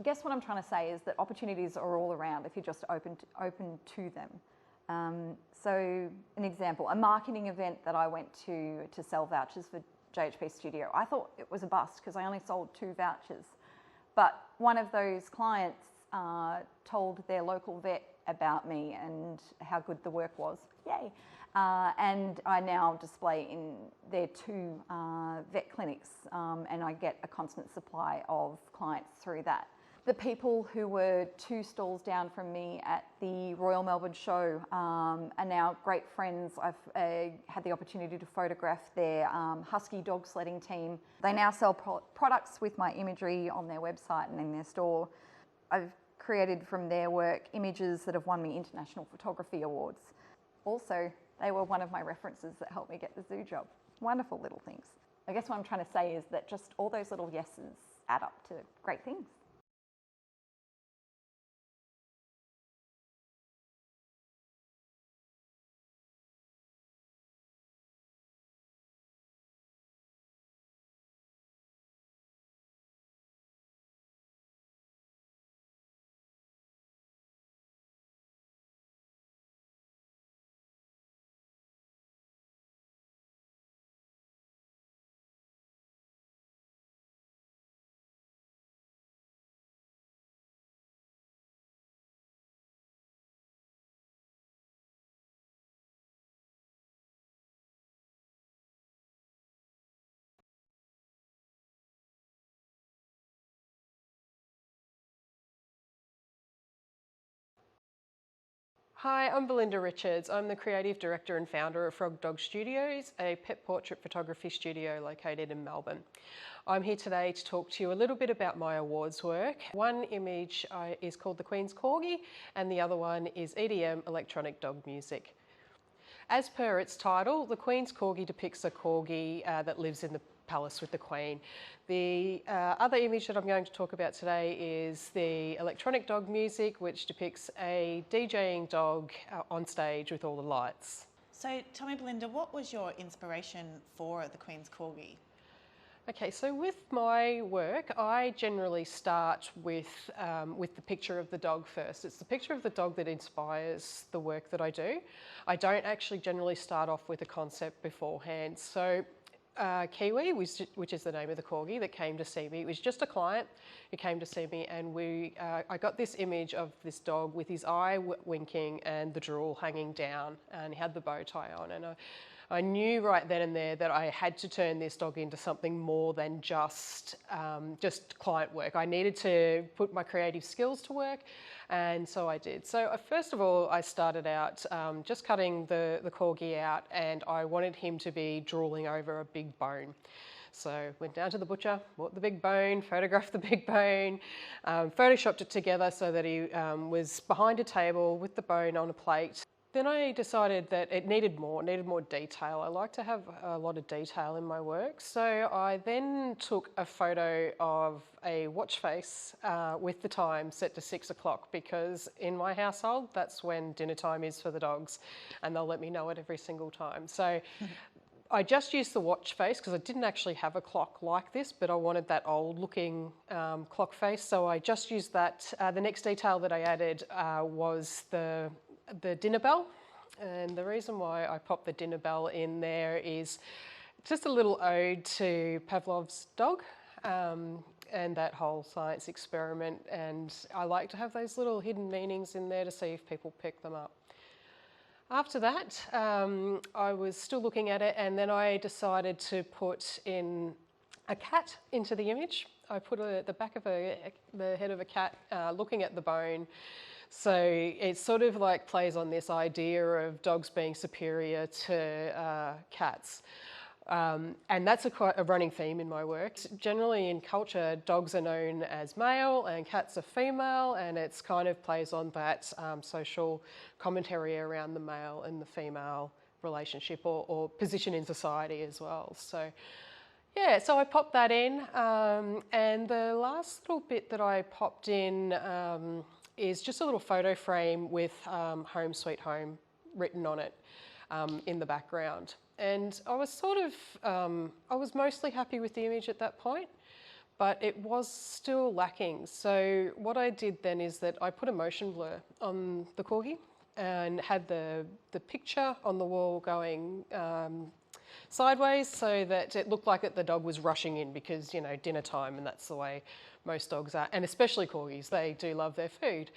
I guess what I'm trying to say is that opportunities are all around if you're just open to them. So an example, a marketing event that I went to sell vouchers for JHP Studio. I thought it was a bust because I only sold 2 vouchers. But one of those clients told their local vet about me and how good the work was. Yay! And I now display in their 2 vet clinics, and I get a constant supply of clients through that. The people who were 2 stalls down from me at the Royal Melbourne Show are now great friends. I've had the opportunity to photograph their husky dog sledding team. They now sell products with my imagery on their website and in their store. I've created from their work images that have won me international photography awards. Also, they were one of my references that helped me get the zoo job. Wonderful little things. I guess what I'm trying to say is that just all those little yeses add up to great things. Hi, I'm Belinda Richards. I'm the creative director and founder of Frog Dog Studios, a pet portrait photography studio located in Melbourne. I'm here today to talk to you a little bit about my awards work. One image is called the Queen's Corgi and the other one is EDM, electronic dog music. As per its title, the Queen's Corgi depicts a corgi that lives in the palace with the Queen. The other image that I'm going to talk about today is the electronic dog music, which depicts a DJing dog on stage with all the lights. So tell me, Belinda, what was your inspiration for the Queen's Corgi? Okay, so with my work, I generally start with the picture of the dog first. It's the picture of the dog that inspires the work that I do. I don't actually generally start off with a concept beforehand. So Kiwi, which is the name of the corgi that came to see me, it was just a client who came to see me, and I got this image of this dog with his eye winking and the drool hanging down, and he had the bow tie on, and I knew right then and there that I had to turn this dog into something more than just client work. I needed to put my creative skills to work, and so I did. So first of all, I started out just cutting the corgi out, and I wanted him to be drooling over a big bone. So went down to the butcher, bought the big bone, photographed the big bone, photoshopped it together so that he was behind a table with the bone on a plate. Then I decided that it needed more detail. I like to have a lot of detail in my work. So I then took a photo of a watch face with the time set to 6 o'clock, because in my household, that's when dinner time is for the dogs, and they'll let me know it every single time. So I just used the watch face because I didn't actually have a clock like this, but I wanted that old looking clock face. So I just used that. The next detail that I added was the dinner bell, and the reason why I popped the dinner bell in there is just a little ode to Pavlov's dog and that whole science experiment, and I like to have those little hidden meanings in there to see if people pick them up. After that, I was still looking at it, and then I decided to put in a cat into the image. I put the back of the head of a cat looking at the bone. So it sort of like plays on this idea of dogs being superior to cats. And that's quite a running theme in my work. Generally in culture, dogs are known as male and cats are female, and it's kind of plays on that social commentary around the male and the female relationship or position in society as well. So yeah, so I popped that in, and the last little bit that I popped in is just a little photo frame with Home Sweet Home written on it in the background. And I was I was mostly happy with the image at that point, but it was still lacking. So what I did then is that I put a motion blur on the corgi and had the picture on the wall going sideways so that it looked like the dog was rushing in because, you know, dinner time, and that's the way Most dogs are, and especially corgis, they do love their food.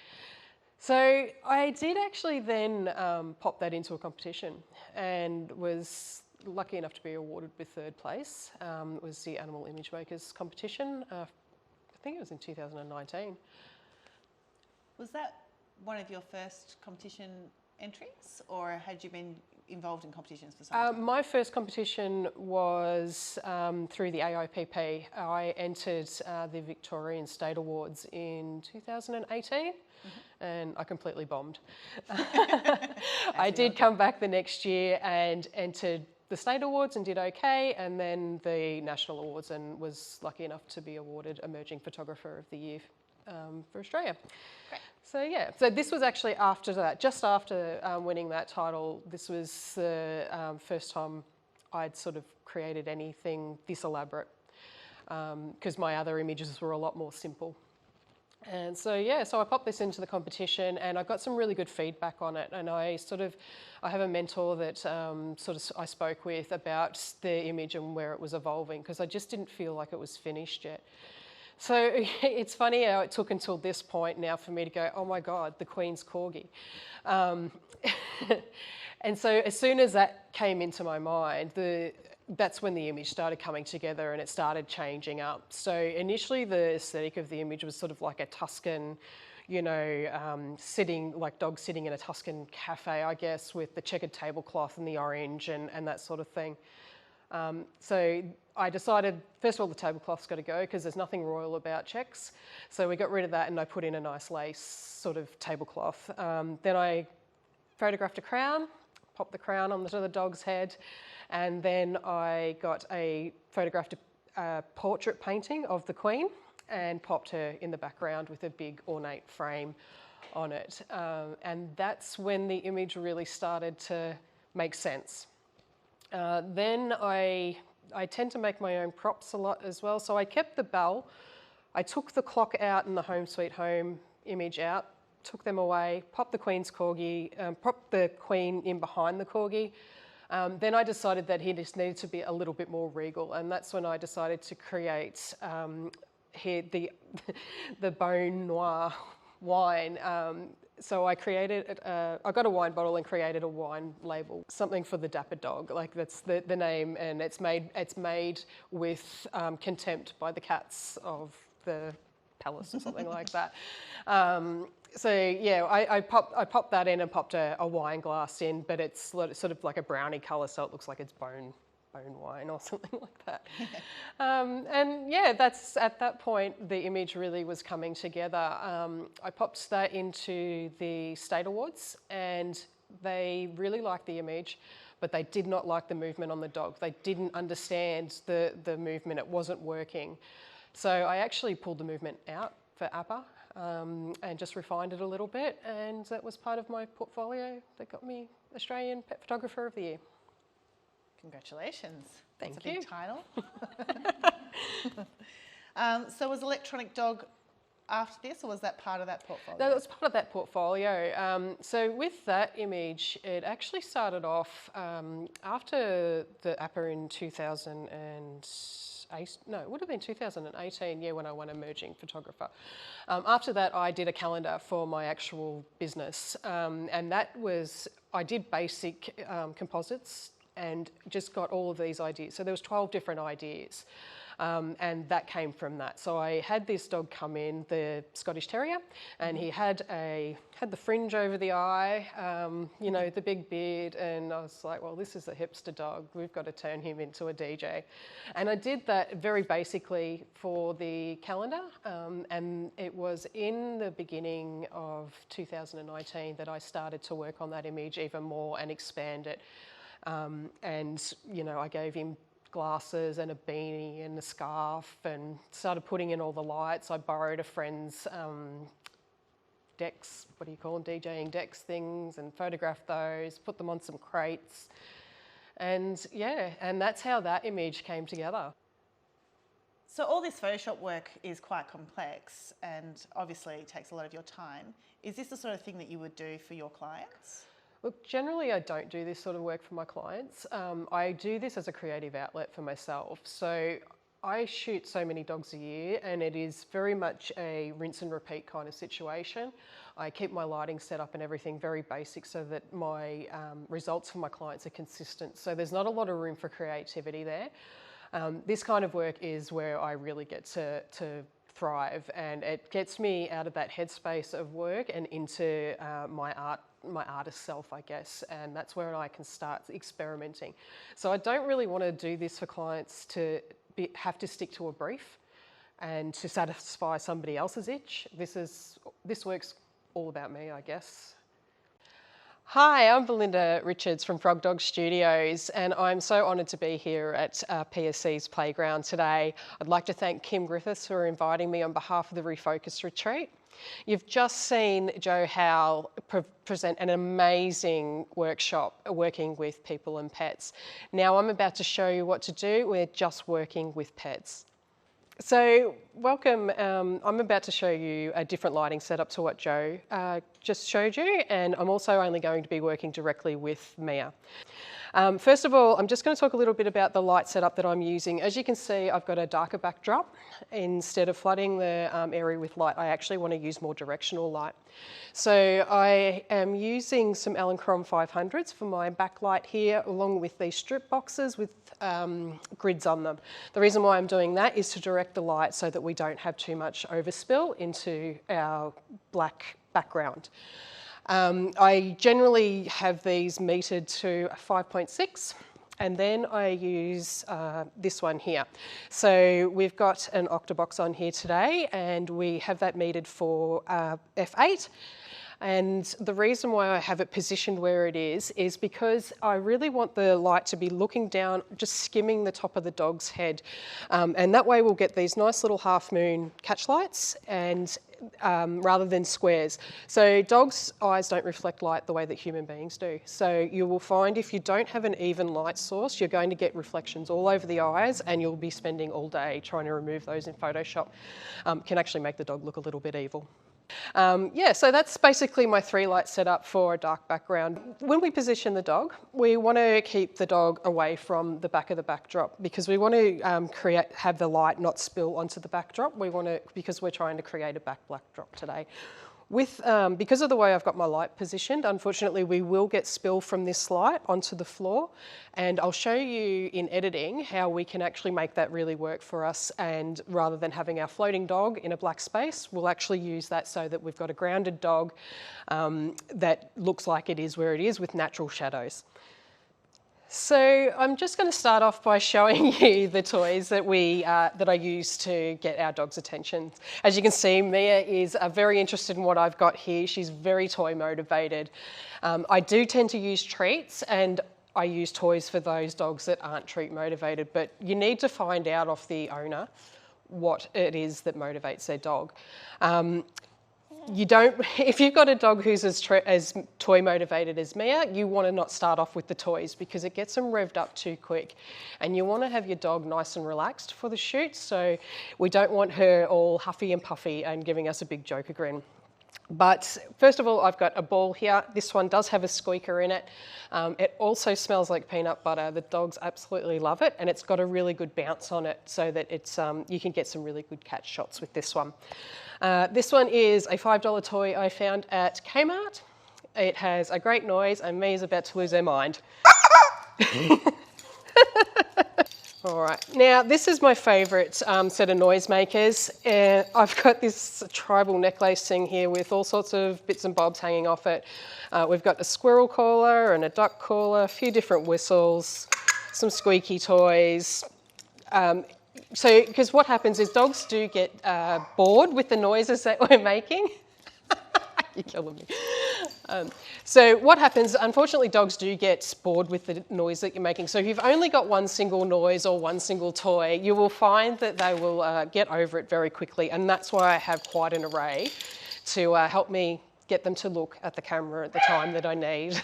So I did actually then pop that into a competition and was lucky enough to be awarded with third place. It was the Animal Image Makers competition. I think it was in 2019. Was that one of your first competition entries, or had you been involved in competitions for some time? My first competition was through the AIPP. I entered the Victorian State Awards in 2018. And I completely bombed. I did come back the next year and entered the State Awards and did okay, and then the National Awards, and was lucky enough to be awarded Emerging Photographer of the Year for Australia. Great. So yeah, so this was actually after that, just after winning that title. This was the first time I'd sort of created anything this elaborate, because my other images were a lot more simple. And so yeah, so I popped this into the competition and I got some really good feedback on it. And I have a mentor that I spoke with about the image and where it was evolving, because I just didn't feel like it was finished yet. So it's funny how it took until this point now for me to go, oh my God, the Queen's Corgi. And so as soon as that came into my mind, that's when the image started coming together and it started changing up. So initially the aesthetic of the image was sort of like a Tuscan, you know, dog sitting in a Tuscan cafe, I guess, with the checkered tablecloth and the orange and that sort of thing. So I decided, first of all, the tablecloth's got to go because there's nothing royal about checks. So we got rid of that and I put in a nice lace sort of tablecloth. Then I photographed a crown, popped the crown onto the dog's head, and then I photographed a portrait painting of the Queen and popped her in the background with a big ornate frame on it. And that's when the image really started to make sense. Then I tend to make my own props a lot as well. So I kept the bell. I took the clock out and the Home Sweet Home image out, took them away, popped the Queen's Corgi, popped the Queen in behind the Corgi. Then I decided that he just needed to be a little bit more regal, and that's when I decided to create the Bone Noir wine. So I got a wine bottle and created a wine label, something for the dapper dog, like that's the name, and it's made with contempt by the cats of the palace or something like that. So yeah, I popped that in and popped a wine glass in, but it's sort of like a brownie colour, so it looks like it's bone wine or something like that. And yeah, that's at that point the image really was coming together. I popped that into the State Awards and they really liked the image, but they did not like the movement on the dog. They didn't understand the movement, it wasn't working. So I actually pulled the movement out for APA and just refined it a little bit, and that was part of my portfolio that got me Australian Pet Photographer of the Year. Congratulations. Thank That's a you. big title. So was Electronic Dog after this, or was that part of that portfolio? No, that was part of that portfolio. So with that image, it actually started off after the APA in 2008. No, it would have been 2018, yeah, when I won Emerging Photographer. After that, I did a calendar for my actual business, and that was, I did basic composites and just got all of these ideas. So there was 12 different ideas. And that came from that. So I had this dog come in, the Scottish Terrier, and he had the fringe over the eye, you know, the big beard, and I was like, well, this is a hipster dog. We've got to turn him into a DJ. And I did that very basically for the calendar, and it was in the beginning of 2019 that I started to work on that image even more and expand it. And, you know, I gave him glasses and a beanie and a scarf and started putting in all the lights. I borrowed a friend's decks, what do you call them, DJing decks things, and photographed those, put them on some crates. And yeah, and that's how that image came together. So all this Photoshop work is quite complex and obviously takes a lot of your time. Is this the sort of thing that you would do for your clients? Look, generally I don't do this sort of work for my clients. I do this as a creative outlet for myself. So I shoot so many dogs a year, and it is very much a rinse and repeat kind of situation. I keep my lighting set up and everything very basic so that my results for my clients are consistent. So there's not a lot of room for creativity there. This kind of work is where I really get to thrive, and it gets me out of that headspace of work and into my artist self, I guess, and that's where I can start experimenting. So I don't really want to do this for clients to have to stick to a brief and to satisfy somebody else's itch. This work's all about me, I guess. Hi, I'm Belinda Richards from Frog Dog Studios, and I'm so honoured to be here at PSC's playground today. I'd like to thank Kim Griffiths for inviting me on behalf of the Refocus Retreat. You've just seen Jo Howell present an amazing workshop working with people and pets. Now I'm about to show you what to do with just working with pets. So welcome, I'm about to show you a different lighting setup to what Jo just showed you, and I'm also only going to be working directly with Mia. First of all, I'm just going to talk a little bit about the light setup that I'm using. As you can see, I've got a darker backdrop. Instead of flooding the area with light, I actually want to use more directional light. So I am using some Elinchrom 500s for my backlight here, along with these strip boxes with grids on them. The reason why I'm doing that is to direct the light so that we don't have too much overspill into our black background. I generally have these metered to 5.6, and then I use this one here. So we've got an octabox on here today, and we have that metered for f8. And the reason why I have it positioned where it is because I really want the light to be looking down, just skimming the top of the dog's head. And that way we'll get these nice little half moon catch lights, and rather than squares. So dogs' eyes don't reflect light the way that human beings do. So you will find if you don't have an even light source, you're going to get reflections all over the eyes, and you'll be spending all day trying to remove those in Photoshop. Can actually make the dog look a little bit evil. Yeah, so that's basically my 3 light setup for a dark background. When we position the dog, we want to keep the dog away from the back of the backdrop, because we want to have the light not spill onto the backdrop. Because we're trying to create a backdrop today. Because of the way I've got my light positioned, unfortunately we will get spill from this light onto the floor, and I'll show you in editing how we can actually make that really work for us, and rather than having our floating dog in a black space, we'll actually use that so that we've got a grounded dog that looks like it is where it is with natural shadows. So I'm just going to start off by showing you the toys that I use to get our dog's attention. As you can see, Mia is very interested in what I've got here. She's very toy motivated. I do tend to use treats, and I use toys for those dogs that aren't treat motivated, but you need to find out off the owner what it is that motivates their dog. If you've got a dog who's as toy motivated as Mia, you want to not start off with the toys, because it gets them revved up too quick, and you want to have your dog nice and relaxed for the shoot. So we don't want her all huffy and puffy and giving us a big Joker grin. But first of all, I've got a ball here. This one does have a squeaker in it. It also smells like peanut butter. The dogs absolutely love it, and it's got a really good bounce on it, so that you can get some really good catch shots with this one. This one is a $5 toy I found at Kmart. It has a great noise, and Mia's about to lose her mind. All right, now this is my favourite set of noisemakers. I've got this tribal necklace thing here with all sorts of bits and bobs hanging off it. We've got a squirrel caller and a duck caller, a few different whistles, some squeaky toys. Because what happens is dogs do get bored with the noises that we're making. You're killing me. So what happens, unfortunately, dogs do get bored with the noise that you're making. So if you've only got one single noise or one single toy, you will find that they will get over it very quickly. And that's why I have quite an array to help me get them to look at the camera at the time that I need.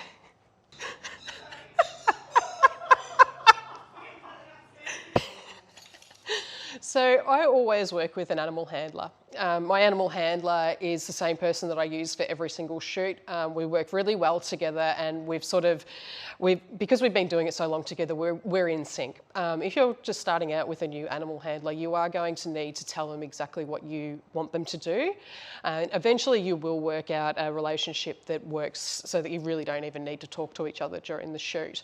So I always work with an animal handler. my animal handler is the same person that I use for every single shoot. We work really well together, and because we've been doing it so long together, we're in sync. If you're just starting out with a new animal handler, you are going to need to tell them exactly what you want them to do. And eventually you will work out a relationship that works so that you really don't even need to talk to each other during the shoot.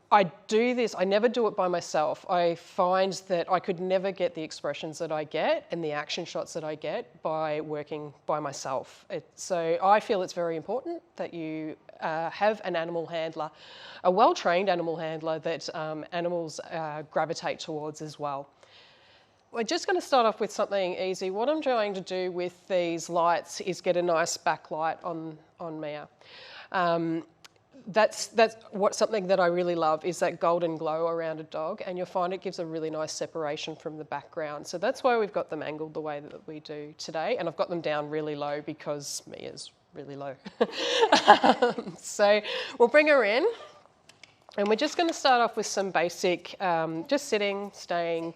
I do this, I never do it by myself. I find that I could never get the expressions that I get and the action shots that I get by working by myself. So I feel it's very important that you have an animal handler, a well-trained animal handler that animals gravitate towards as well. We're just going to start off with something easy. What I'm trying to do with these lights is get a nice backlight on Mia. That's something that I really love, is that golden glow around a dog, and you'll find it gives a really nice separation from the background. So that's why we've got them angled the way that we do today, and I've got them down really low because Mia's really low. So we'll bring her in, and we're just going to start off with some basic, just sitting, staying.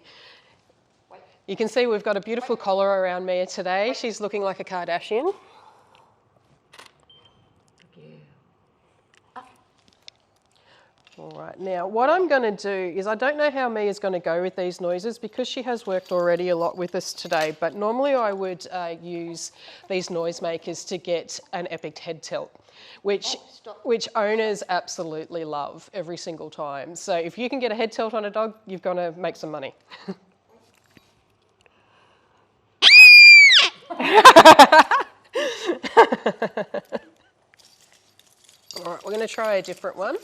You can see we've got a beautiful collar around Mia today. She's looking like a Kardashian. All right, now what I'm going to do is, I don't know how Mia's going to go with these noises because she has worked already a lot with us today, but normally I would use these noisemakers to get an epic head tilt, which owners absolutely love every single time. So if you can get a head tilt on a dog, you've got to make some money. All right, we're going to try a different one.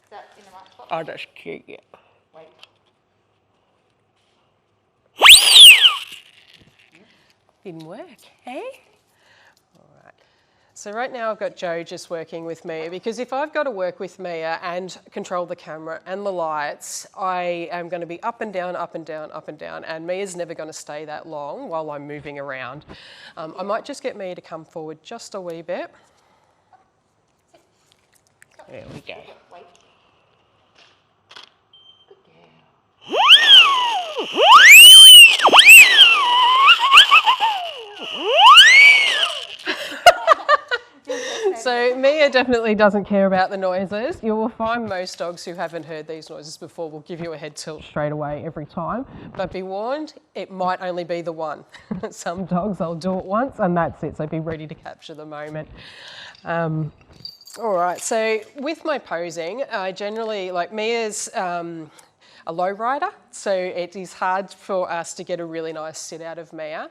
That in the right spot? Oh, that's cute, yeah. Wait. Didn't work, hey? All right. So right now I've got Jo just working with Mia, because if I've got to work with Mia and control the camera and the lights, I am going to be up and down, up and down, up and down, and Mia's never going to stay that long while I'm moving around. I might just get Mia to come forward just a wee bit. There we go. Wait. So Mia definitely doesn't care about the noises. You will find most dogs who haven't heard these noises before will give you a head tilt straight away every time. But be warned, it might only be the one. Some dogs, I'll do it once and that's it. So be ready to capture the moment. All right, so with my posing, I generally, like Mia's a low rider, so it is hard for us to get a really nice sit out of Mia.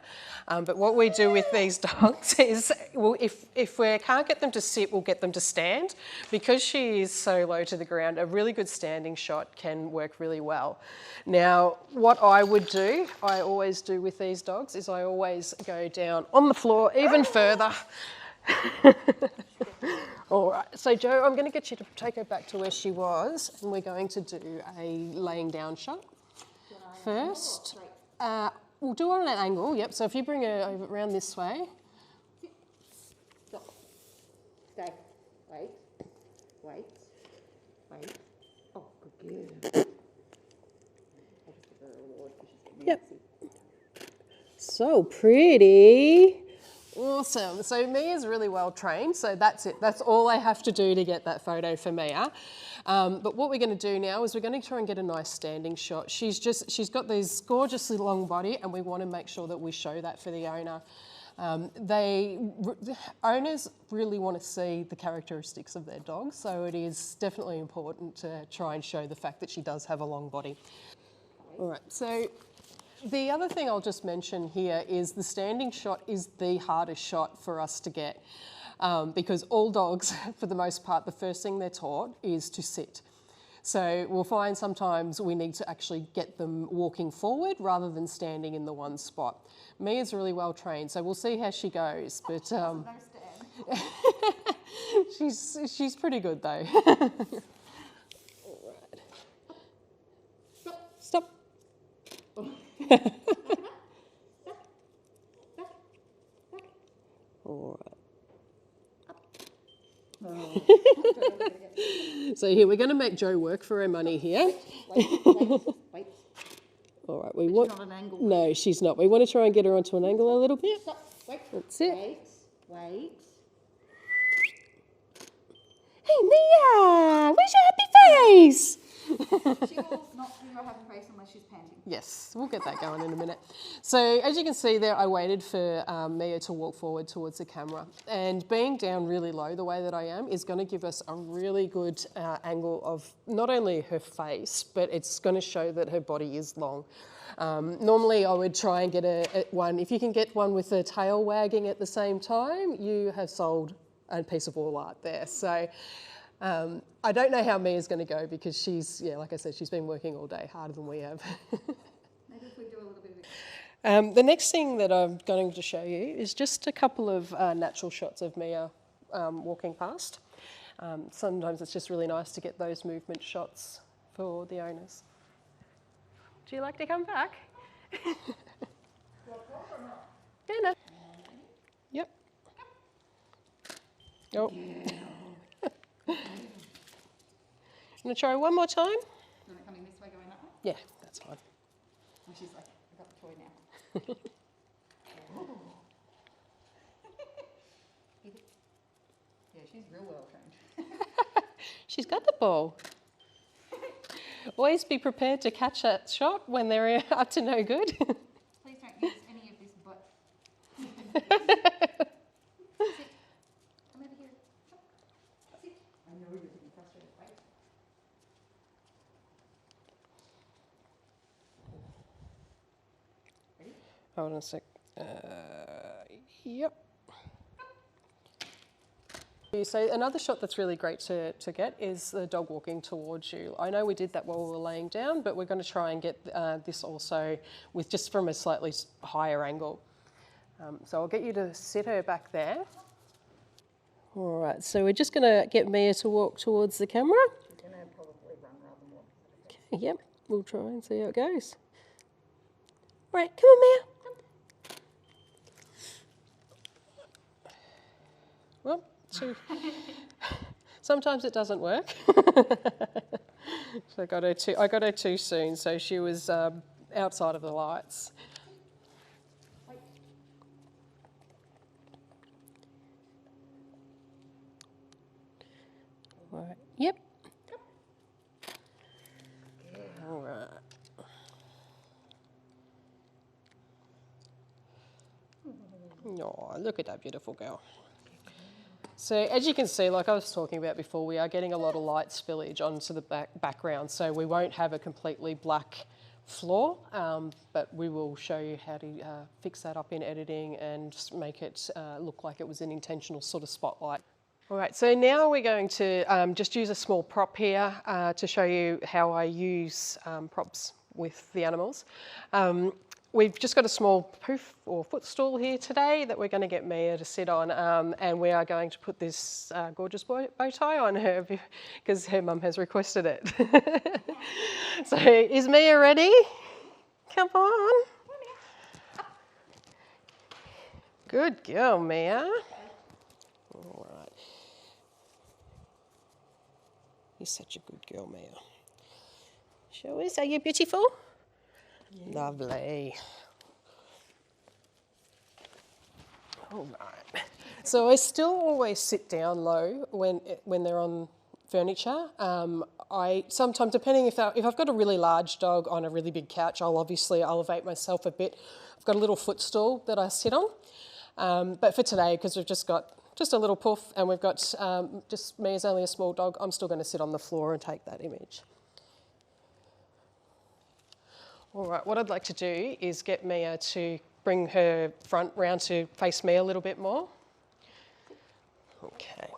But what we do with these dogs is, well, if we can't get them to sit, we'll get them to stand. Because she is so low to the ground, a really good standing shot can work really well. Now, what I would do, I always do with these dogs, is I always go down on the floor even further. All right, so Jo, I'm going to get you to take her back to where she was, and we're going to do a laying down shot first. We'll do it on an angle, yep. So if you bring her over around this way. Stop. Stay. Wait. Wait. Wait. Oh, good girl. Yep. So pretty. Awesome. So Mia's really well trained, so that's it. That's all I have to do to get that photo for Mia. But what we're going to do now is we're going to try and get a nice standing shot. She's got this gorgeously long body, and we want to make sure that we show that for the owner. Owners really want to see the characteristics of their dog, so it is definitely important to try and show the fact that she does have a long body. All right, so the other thing I'll just mention here is the standing shot is the hardest shot for us to get, because all dogs, for the most part, the first thing they're taught is to sit. So we'll find sometimes we need to actually get them walking forward rather than standing in the one spot. Mia's really well trained, so we'll see how she goes. But she's pretty good though. All right. Stop. All right. So here, we're going to make Jo work for her money here. Wait. All right, we want. She's not an angle. No, she's not. We want to try and get her onto an angle a little bit. Stop. Wait. That's it. Wait. Hey Mia, where's your happy face? She will not do her happy face unless she's panting. Yes, we'll get that going in a minute. So as you can see there, I waited for Mia to walk forward towards the camera, and being down really low the way that I am is going to give us a really good angle of not only her face, but it's going to show that her body is long. Normally I would try and get one, if you can get one with the tail wagging at the same time, you have sold a piece of wall art there. So I don't know how Mia's going to go because she's, like I said, she's been working all day, harder than we have. Maybe if we do a little bit of it. The next thing that I'm going to show you is just a couple of natural shots of Mia walking past. Sometimes it's just really nice to get those movement shots for the owners. Do you like to come back? Yeah, no. Yep. Oh. I'm going to try one more time. You want it coming this way, going that way? Yeah, that's fine. Oh, she's like, I got the toy now. Yeah, she's real well trained. She's got the ball. Always be prepared to catch that shot when they're up to no good. Please don't use any of this butt. Sit. Come over here. Sit. I know you're getting frustrated, right? Ready? Hold on a sec. Yep. So another shot that's really great to get is the dog walking towards you. I know we did that while we were laying down, but we're going to try and get this also with just from a slightly higher angle. So I'll get you to sit her back there. All right, so we're just going to get Mia to walk towards the camera. She's going to probably run rather than walk. Okay, yep, we'll try and see how it goes. All right, come on, Mia. Well, sometimes it doesn't work. So I got her too soon, so she was outside of the lights. All right. Yep. All right. Oh, look at that beautiful girl. So as you can see, like I was talking about before, we are getting a lot of light spillage onto the background, so we won't have a completely black floor, but we will show you how to fix that up in editing and make it look like it was an intentional sort of spotlight. All right, so now we're going to just use a small prop here to show you how I use props with the animals. We've just got a small poof or footstool here today that we're going to get Mia to sit on, and we are going to put this gorgeous bow tie on her because her mum has requested it. So is Mia ready? Come on. Good girl, Mia. All right. You're such a good girl, Mia. Show us, are you beautiful? Yeah. Lovely. All right. So I still always sit down low when they're on furniture. I sometimes, depending if I've got a really large dog on a really big couch, I'll obviously elevate myself a bit. I've got a little footstool that I sit on. But for today, because we've just got just a little poof and we've got just me as only a small dog, I'm still going to sit on the floor and take that image. All right, what I'd like to do is get Mia to bring her front round to face me a little bit more. Okay.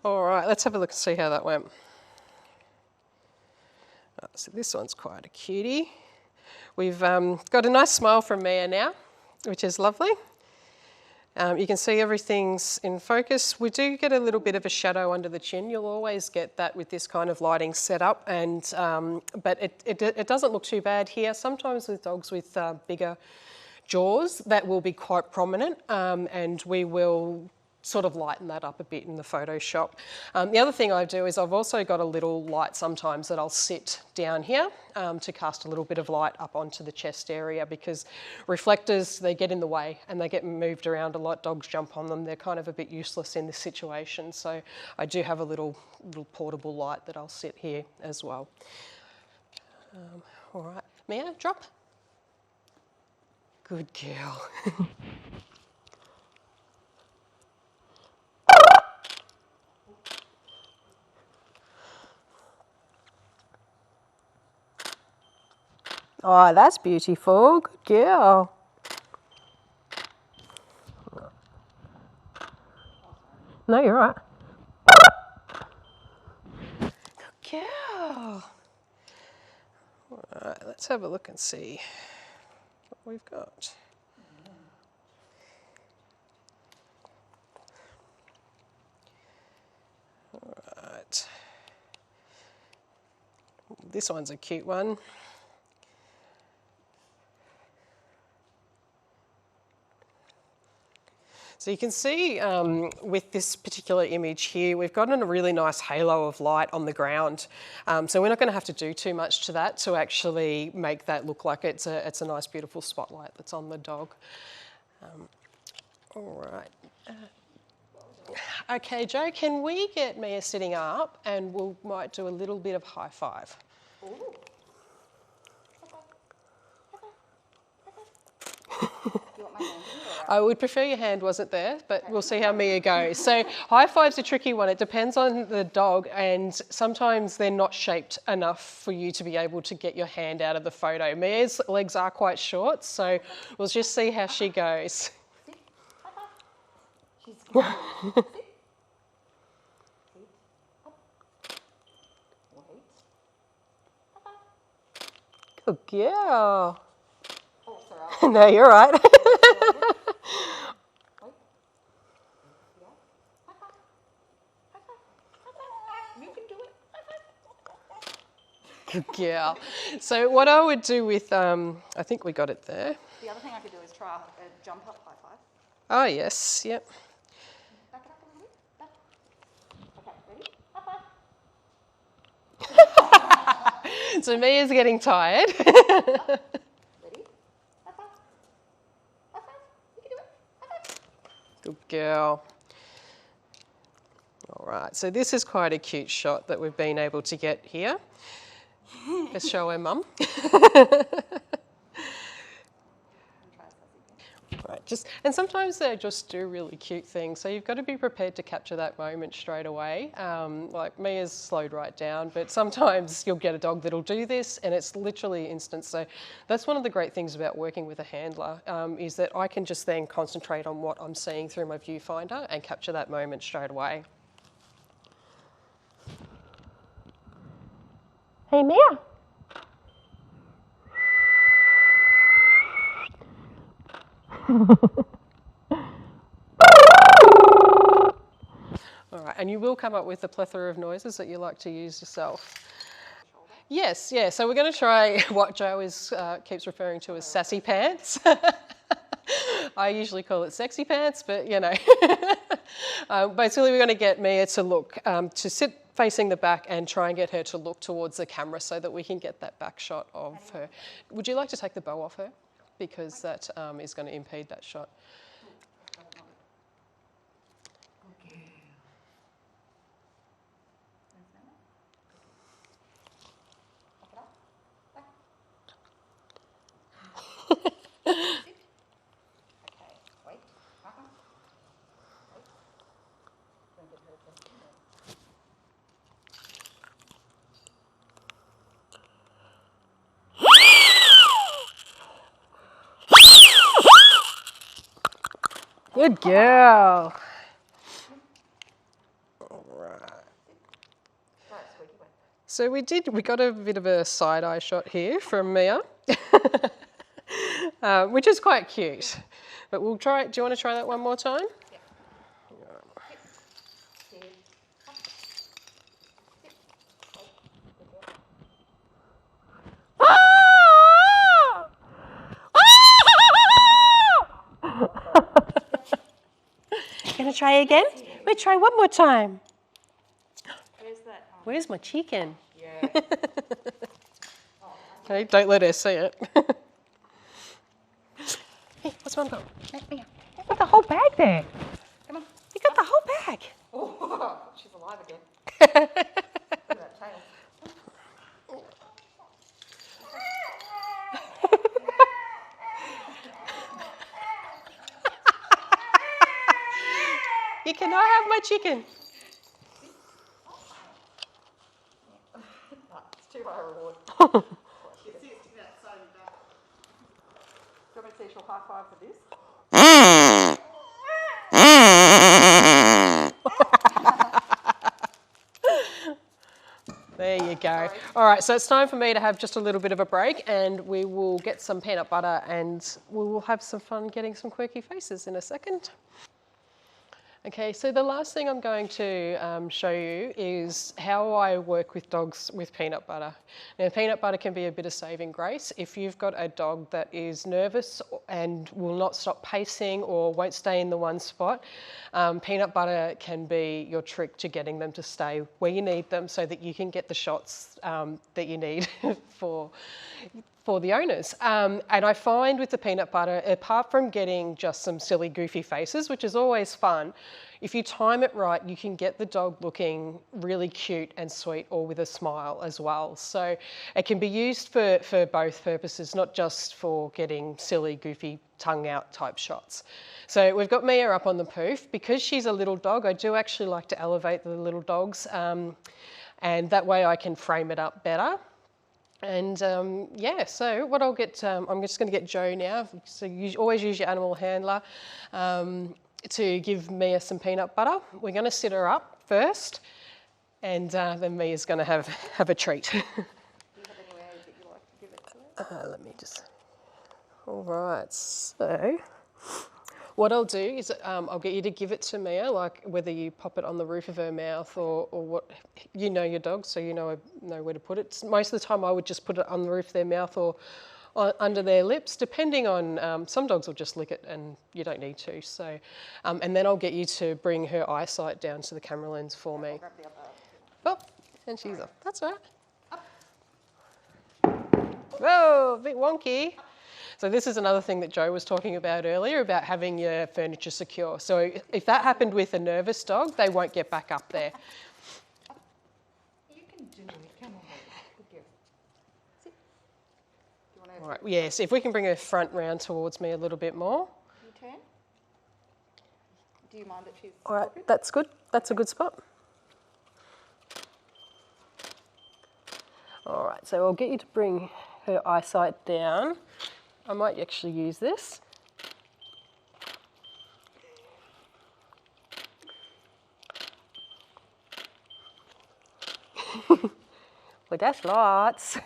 All right, let's have a look and see how that went. So this one's quite a cutie. We've got a nice smile from Mia now, which is lovely. You can see everything's in focus. We do get a little bit of a shadow under the chin. You'll always get that with this kind of lighting setup, and but it doesn't look too bad here. Sometimes with dogs with bigger jaws that will be quite prominent, and we will sort of lighten that up a bit in the Photoshop. The other thing I do is I've also got a little light sometimes that I'll sit down here to cast a little bit of light up onto the chest area, because reflectors, they get in the way and they get moved around a lot. Dogs jump on them. They're kind of a bit useless in this situation. So I do have a little portable light that I'll sit here as well. All right, Mia, drop. Good girl. Oh, that's beautiful. Good girl. No, you're right. Good girl. All right, let's have a look and see what we've got. All right. This one's a cute one. So you can see with this particular image here, we've gotten a really nice halo of light on the ground. So we're not going to have to do too much to that to actually make that look like it's a nice, beautiful spotlight that's on the dog. All right. Okay, Jo, can we get Mia sitting up and we might do a little bit of high five? Ooh. I would prefer your hand wasn't there, but we'll see how Mia goes. So high five's a tricky one. It depends on the dog, and sometimes they're not shaped enough for you to be able to get your hand out of the photo. Mia's legs are quite short, so we'll just see how she goes. Good girl. No, you're right. Good girl. So what I would do with, I think we got it there. The other thing I could do is try a jump up high five. Oh yes, yep. Back it up a little bit. Back. Okay, ready? High five. So Mia's getting tired. Ready? High five. High five. You can do it. High five. Good girl. All right, so this is quite a cute shot that we've been able to get here. Let's show her mum. Right, and sometimes they just do really cute things, so you've got to be prepared to capture that moment straight away. Like Mia's slowed right down, but sometimes you'll get a dog that'll do this and it's literally instant. So that's one of the great things about working with a handler, is that I can just then concentrate on what I'm seeing through my viewfinder and capture that moment straight away. Hey Mia. All right, and you will come up with a plethora of noises that you like to use yourself. Yes, yeah, so we're going to try what Jo keeps referring to as sassy pants. I usually call it sexy pants, but you know. Basically we're going to get Mia to look, to sit facing the back and try and get her to look towards the camera so that we can get that back shot of her. Would you like to take the bow off her? Because that is going to impede that shot. Good girl. All right. So we got a bit of a side eye shot here from Mia, which is quite cute. But we'll try, do you want to try that one more time? to try again? We'll try one more time. Where's that? Where's my chicken? Yeah. Okay, don't let her see it. Hey, what's Mum got? You got the whole bag there. Come on. You got the whole bag. Oh, she's alive again. Look at that tail. Can I have my chicken? It's too high a reward. You can see it sticking out the side of the back. Do you want me to see she'll high five for this? There you go. All right, so it's time for me to have just a little bit of a break, and we will get some peanut butter and we will have some fun getting some quirky faces in a second. Okay, so the last thing I'm going to show you is how I work with dogs with peanut butter. Now, peanut butter can be a bit of saving grace. If you've got a dog that is nervous and will not stop pacing or won't stay in the one spot, peanut butter can be your trick to getting them to stay where you need them so that you can get the shots that you need for the owners. And I find with the peanut butter, apart from getting just some silly, goofy faces, which is always fun, if you time it right, you can get the dog looking really cute and sweet, or with a smile as well. So it can be used for both purposes, not just for getting silly, goofy, tongue out type shots. So we've got Mia up on the poof. Because she's a little dog, I do actually like to elevate the little dogs, and that way I can frame it up better. And yeah, so what I'll get, I'm just going to get Jo now. So you always use your animal handler to give Mia some peanut butter. We're going to sit her up first, and then Mia's going to have a treat. Do you have anywhere that you like to give it to her? Let me just. All right. So what I'll do is I'll get you to give it to Mia, like whether you pop it on the roof of her mouth or what, you know your dog, so you know where to put it. Most of the time I would just put it on the roof of their mouth or under their lips, depending on, some dogs will just lick it and you don't need to. So, and then I'll get you to bring her eyesight down to the camera lens for me. Grab the other. Oh, and she's off. That's all right. Whoa, a bit wonky. So this is another thing that Jo was talking about earlier, about having your furniture secure. So if that happened with a nervous dog, they won't get back up there. You can do it. Come on, baby. Good girl. Sit. Do you want to All right, yes, if we can bring her front round towards me a little bit more. turn? Do you mind that she's... All right, that's good. That's a good spot. All right, so I'll get you to bring her eyesight down. I might actually use this. Well, that's lots.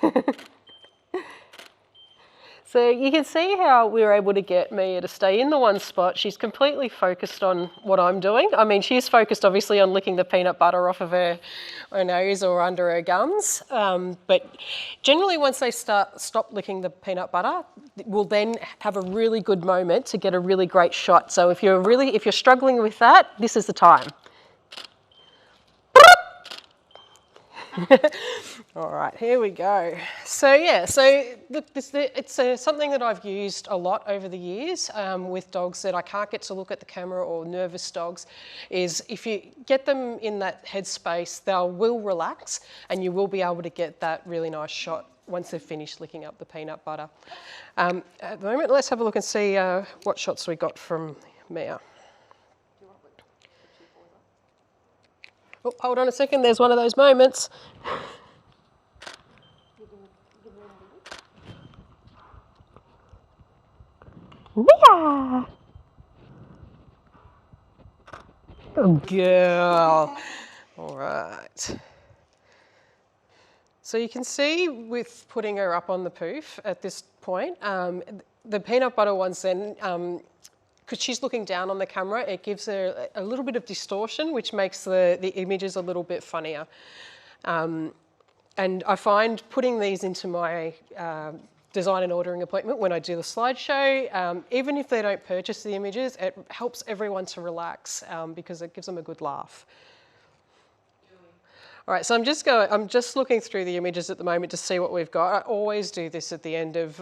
So you can see how we were able to get Mia to stay in the one spot. She's completely focused on what I'm doing. I mean, she's focused obviously on licking the peanut butter off of her nose or under her gums. But generally once they stop licking the peanut butter, we'll then have a really good moment to get a really great shot. So if you're struggling with that, this is the time. All right, here we go. So yeah, so look, it's something that I've used a lot over the years with dogs that I can't get to look at the camera, or nervous dogs, is if you get them in that headspace, they will relax and you will be able to get that really nice shot once they've finished licking up the peanut butter. At the moment, let's have a look and see what shots we got from Mia. Oh, hold on a second, there's one of those moments. Mia! Good girl. All right. So you can see with putting her up on the poof at this point, the peanut butter ones then, because she's looking down on the camera, it gives her a little bit of distortion, which makes the images a little bit funnier. And I find putting these into my design and ordering appointment when I do the slideshow. Even if they don't purchase the images, it helps everyone to relax because it gives them a good laugh. All right, so I'm just looking through the images at the moment to see what we've got. I always do this at the end of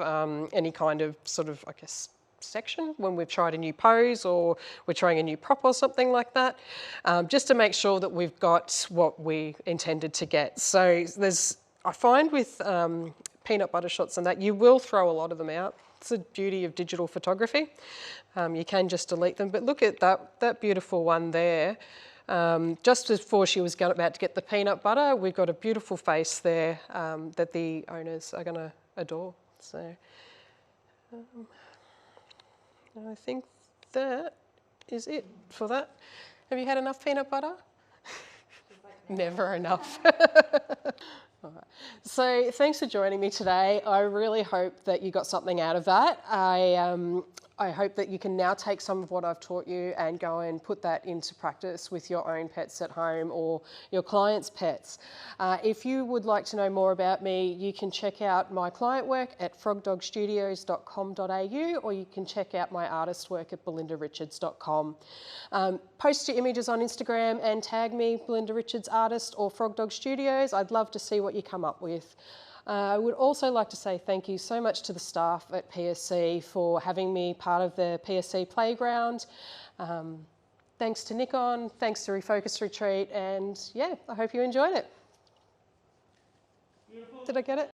any kind of sort of, I guess, section when we've tried a new pose or we're trying a new prop or something like that, just to make sure that we've got what we intended to get. So I find with peanut butter shots and that, you will throw a lot of them out. It's the beauty of digital photography. You can just delete them, but look at that beautiful one there. Just before she was about to get the peanut butter, we've got a beautiful face there that the owners are going to adore. So I think that is it for that. Have you had enough peanut butter? Never enough. All right. So thanks for joining me today. I really hope that you got something out of that. I hope that you can now take some of what I've taught you and go and put that into practice with your own pets at home or your clients' pets. If you would like to know more about me, you can check out my client work at frogdogstudios.com.au, or you can check out my artist work at belindarichards.com. Post your images on Instagram and tag me, Belinda Richards Artist or Frog Dog Studios. I'd love to see what you come up with. I would also like to say thank you so much to the staff at PSC for having me part of the PSC playground. Thanks to Nikon, thanks to Refocus Retreat, and yeah, I hope you enjoyed it. Beautiful. Did I get it?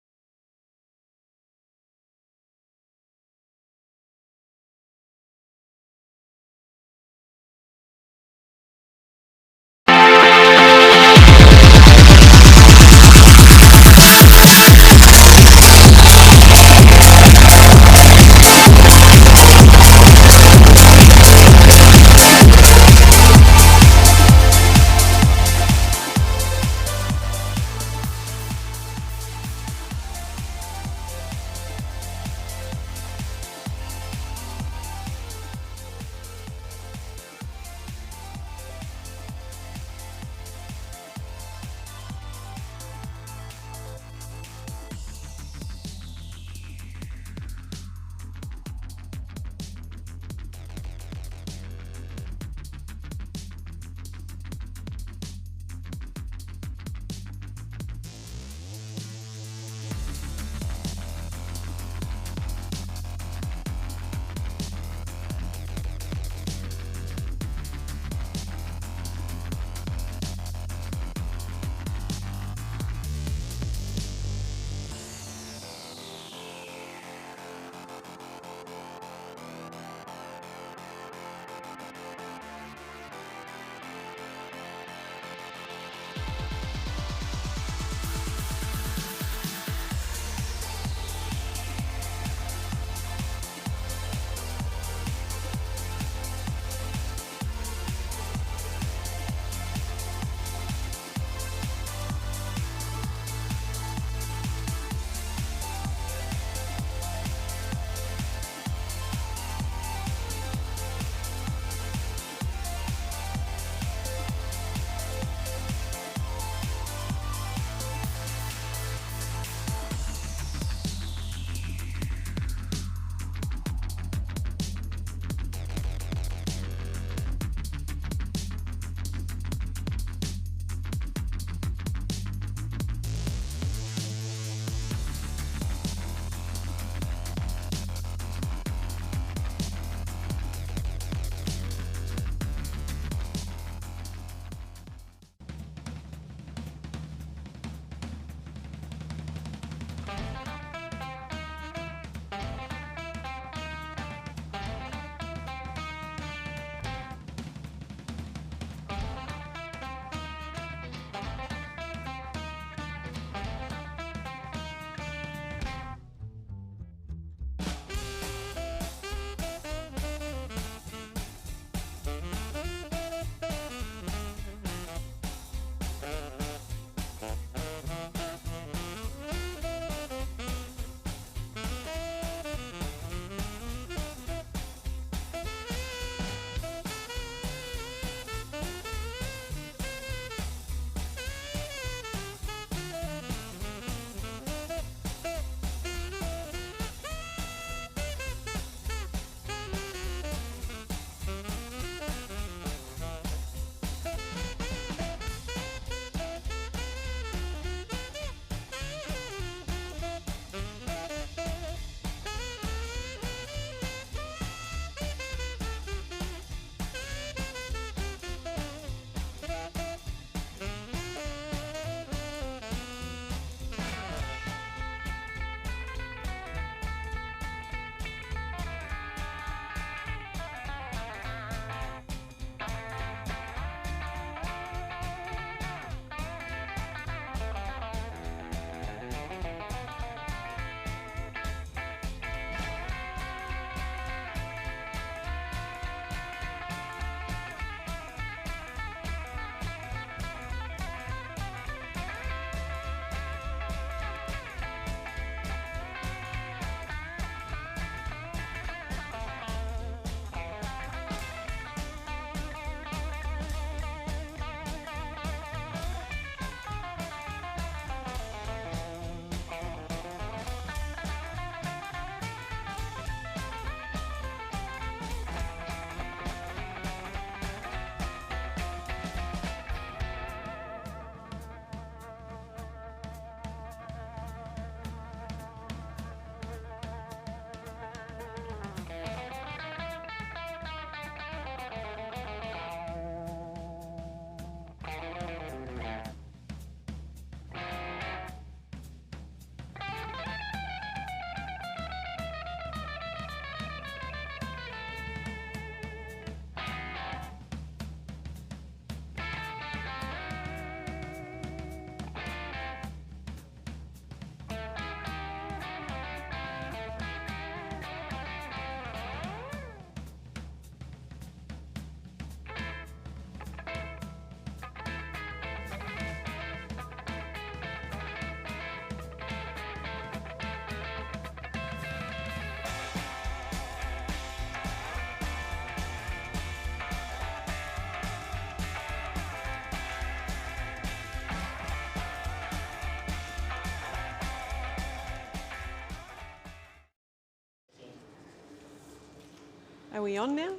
Are we on now?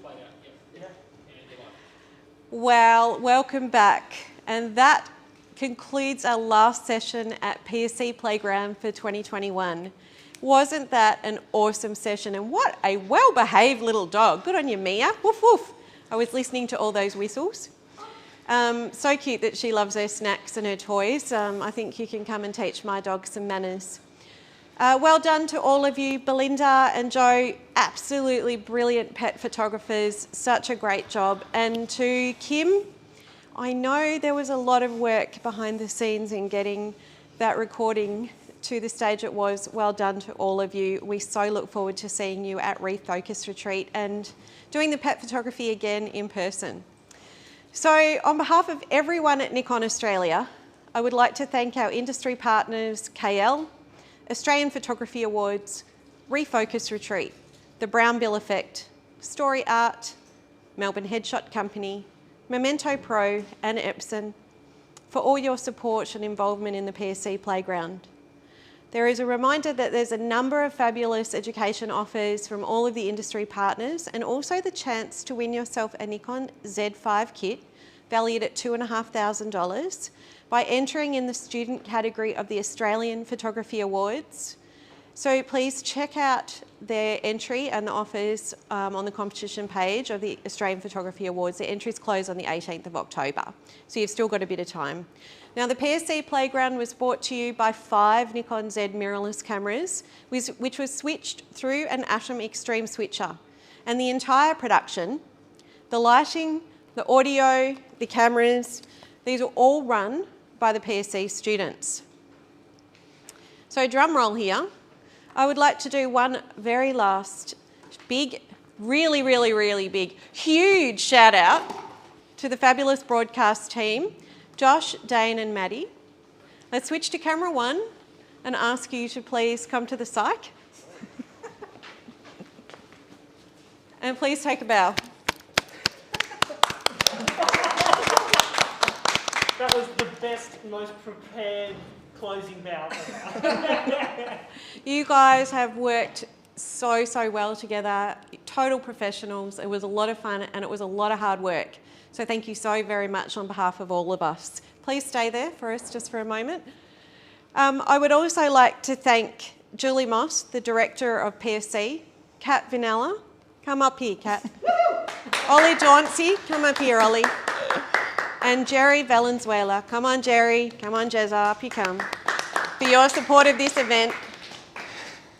Well, welcome back. And that concludes our last session at PSC Playground for 2021. Wasn't that an awesome session? And what a well-behaved little dog. Good on you, Mia. Woof, woof. I was listening to all those whistles. So cute that she loves her snacks and her toys. I think you can come and teach my dog some manners. Well done to all of you. Belinda and Jo, absolutely brilliant pet photographers. Such a great job. And to Kim, I know there was a lot of work behind the scenes in getting that recording to the stage it was. Well done to all of you. We so look forward to seeing you at Refocus Retreat and doing the pet photography again in person. So on behalf of everyone at Nikon Australia, I would like to thank our industry partners, KL, Australian Photography Awards, Refocus Retreat, the Brown Bill Effect, Story Art, Melbourne Headshot Company, Memento Pro and Epson for all your support and involvement in the PSC Playground. There is a reminder that there's a number of fabulous education offers from all of the industry partners and also the chance to win yourself a Nikon Z5 kit valued at $2,500 by entering in the student category of the Australian Photography Awards. So please check out their entry and the offers on the competition page of the Australian Photography Awards. The entries close on the 18th of October, so you've still got a bit of time. Now, the PSC Playground was brought to you by 5 Nikon Z mirrorless cameras, which was switched through an Atom Extreme switcher. And the entire production, the lighting, the audio, the cameras, these are all run by the PSC students. So drum roll here. I would like to do one very last big, really big, huge shout out to the fabulous broadcast team, Josh, Dane and Maddie. Let's switch to camera 1 and ask you to please come to the psych. And please take a bow. That was the best, most prepared closing bow ever. You guys have worked so well together, total professionals. It was a lot of fun and it was a lot of hard work. So thank you so very much on behalf of all of us. Please stay there for us just for a moment. I would also like to thank Julie Moss, the Director of PSC, Kat Vinella, come up here, Kat. Ollie Dauncey, come up here, Ollie. And Jerry Valenzuela, come on Jerry, come on Jezza, up you come, for your support of this event.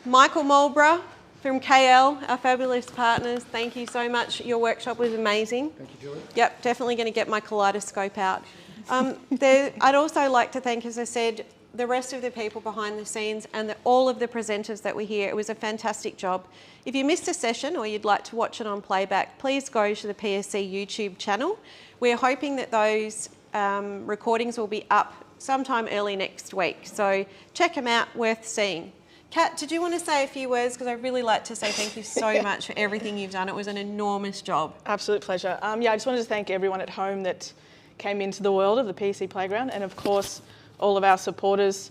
Michael Mulborough from KL, our fabulous partners, thank you so much. Your workshop was amazing. Thank you, Julie. Yep, definitely going to get my kaleidoscope out. I'd also like to thank, as I said, the rest of the people behind the scenes and all of the presenters that were here. It was a fantastic job. If you missed a session or you'd like to watch it on playback, please go to the PSC YouTube channel. We're hoping that those recordings will be up sometime early next week. So check them out, worth seeing. Kat, did you want to say a few words? Because I'd really like to say thank you so much for everything you've done. It was an enormous job. Absolute pleasure. Yeah, I just wanted to thank everyone at home that came into the world of the PSC Playground, and of course, all of our supporters,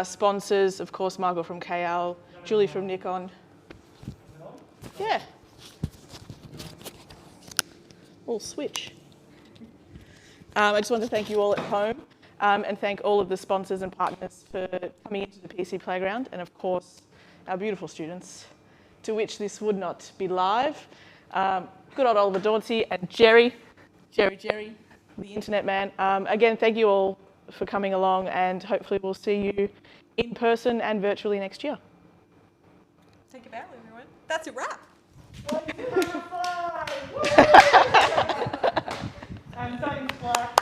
sponsors, of course, Margot from KL, Julie from Nikon. Yeah. All switch. I just want to thank you all at home and thank all of the sponsors and partners for coming into the PSC Playground, and of course, our beautiful students, to which this would not be live. Good old Oliver Dauncey and Jerry, the internet man. Again, thank you all for coming along, and hopefully we'll see you in person and virtually next year. Take a bow, everyone. That's a wrap. And thanks, Black.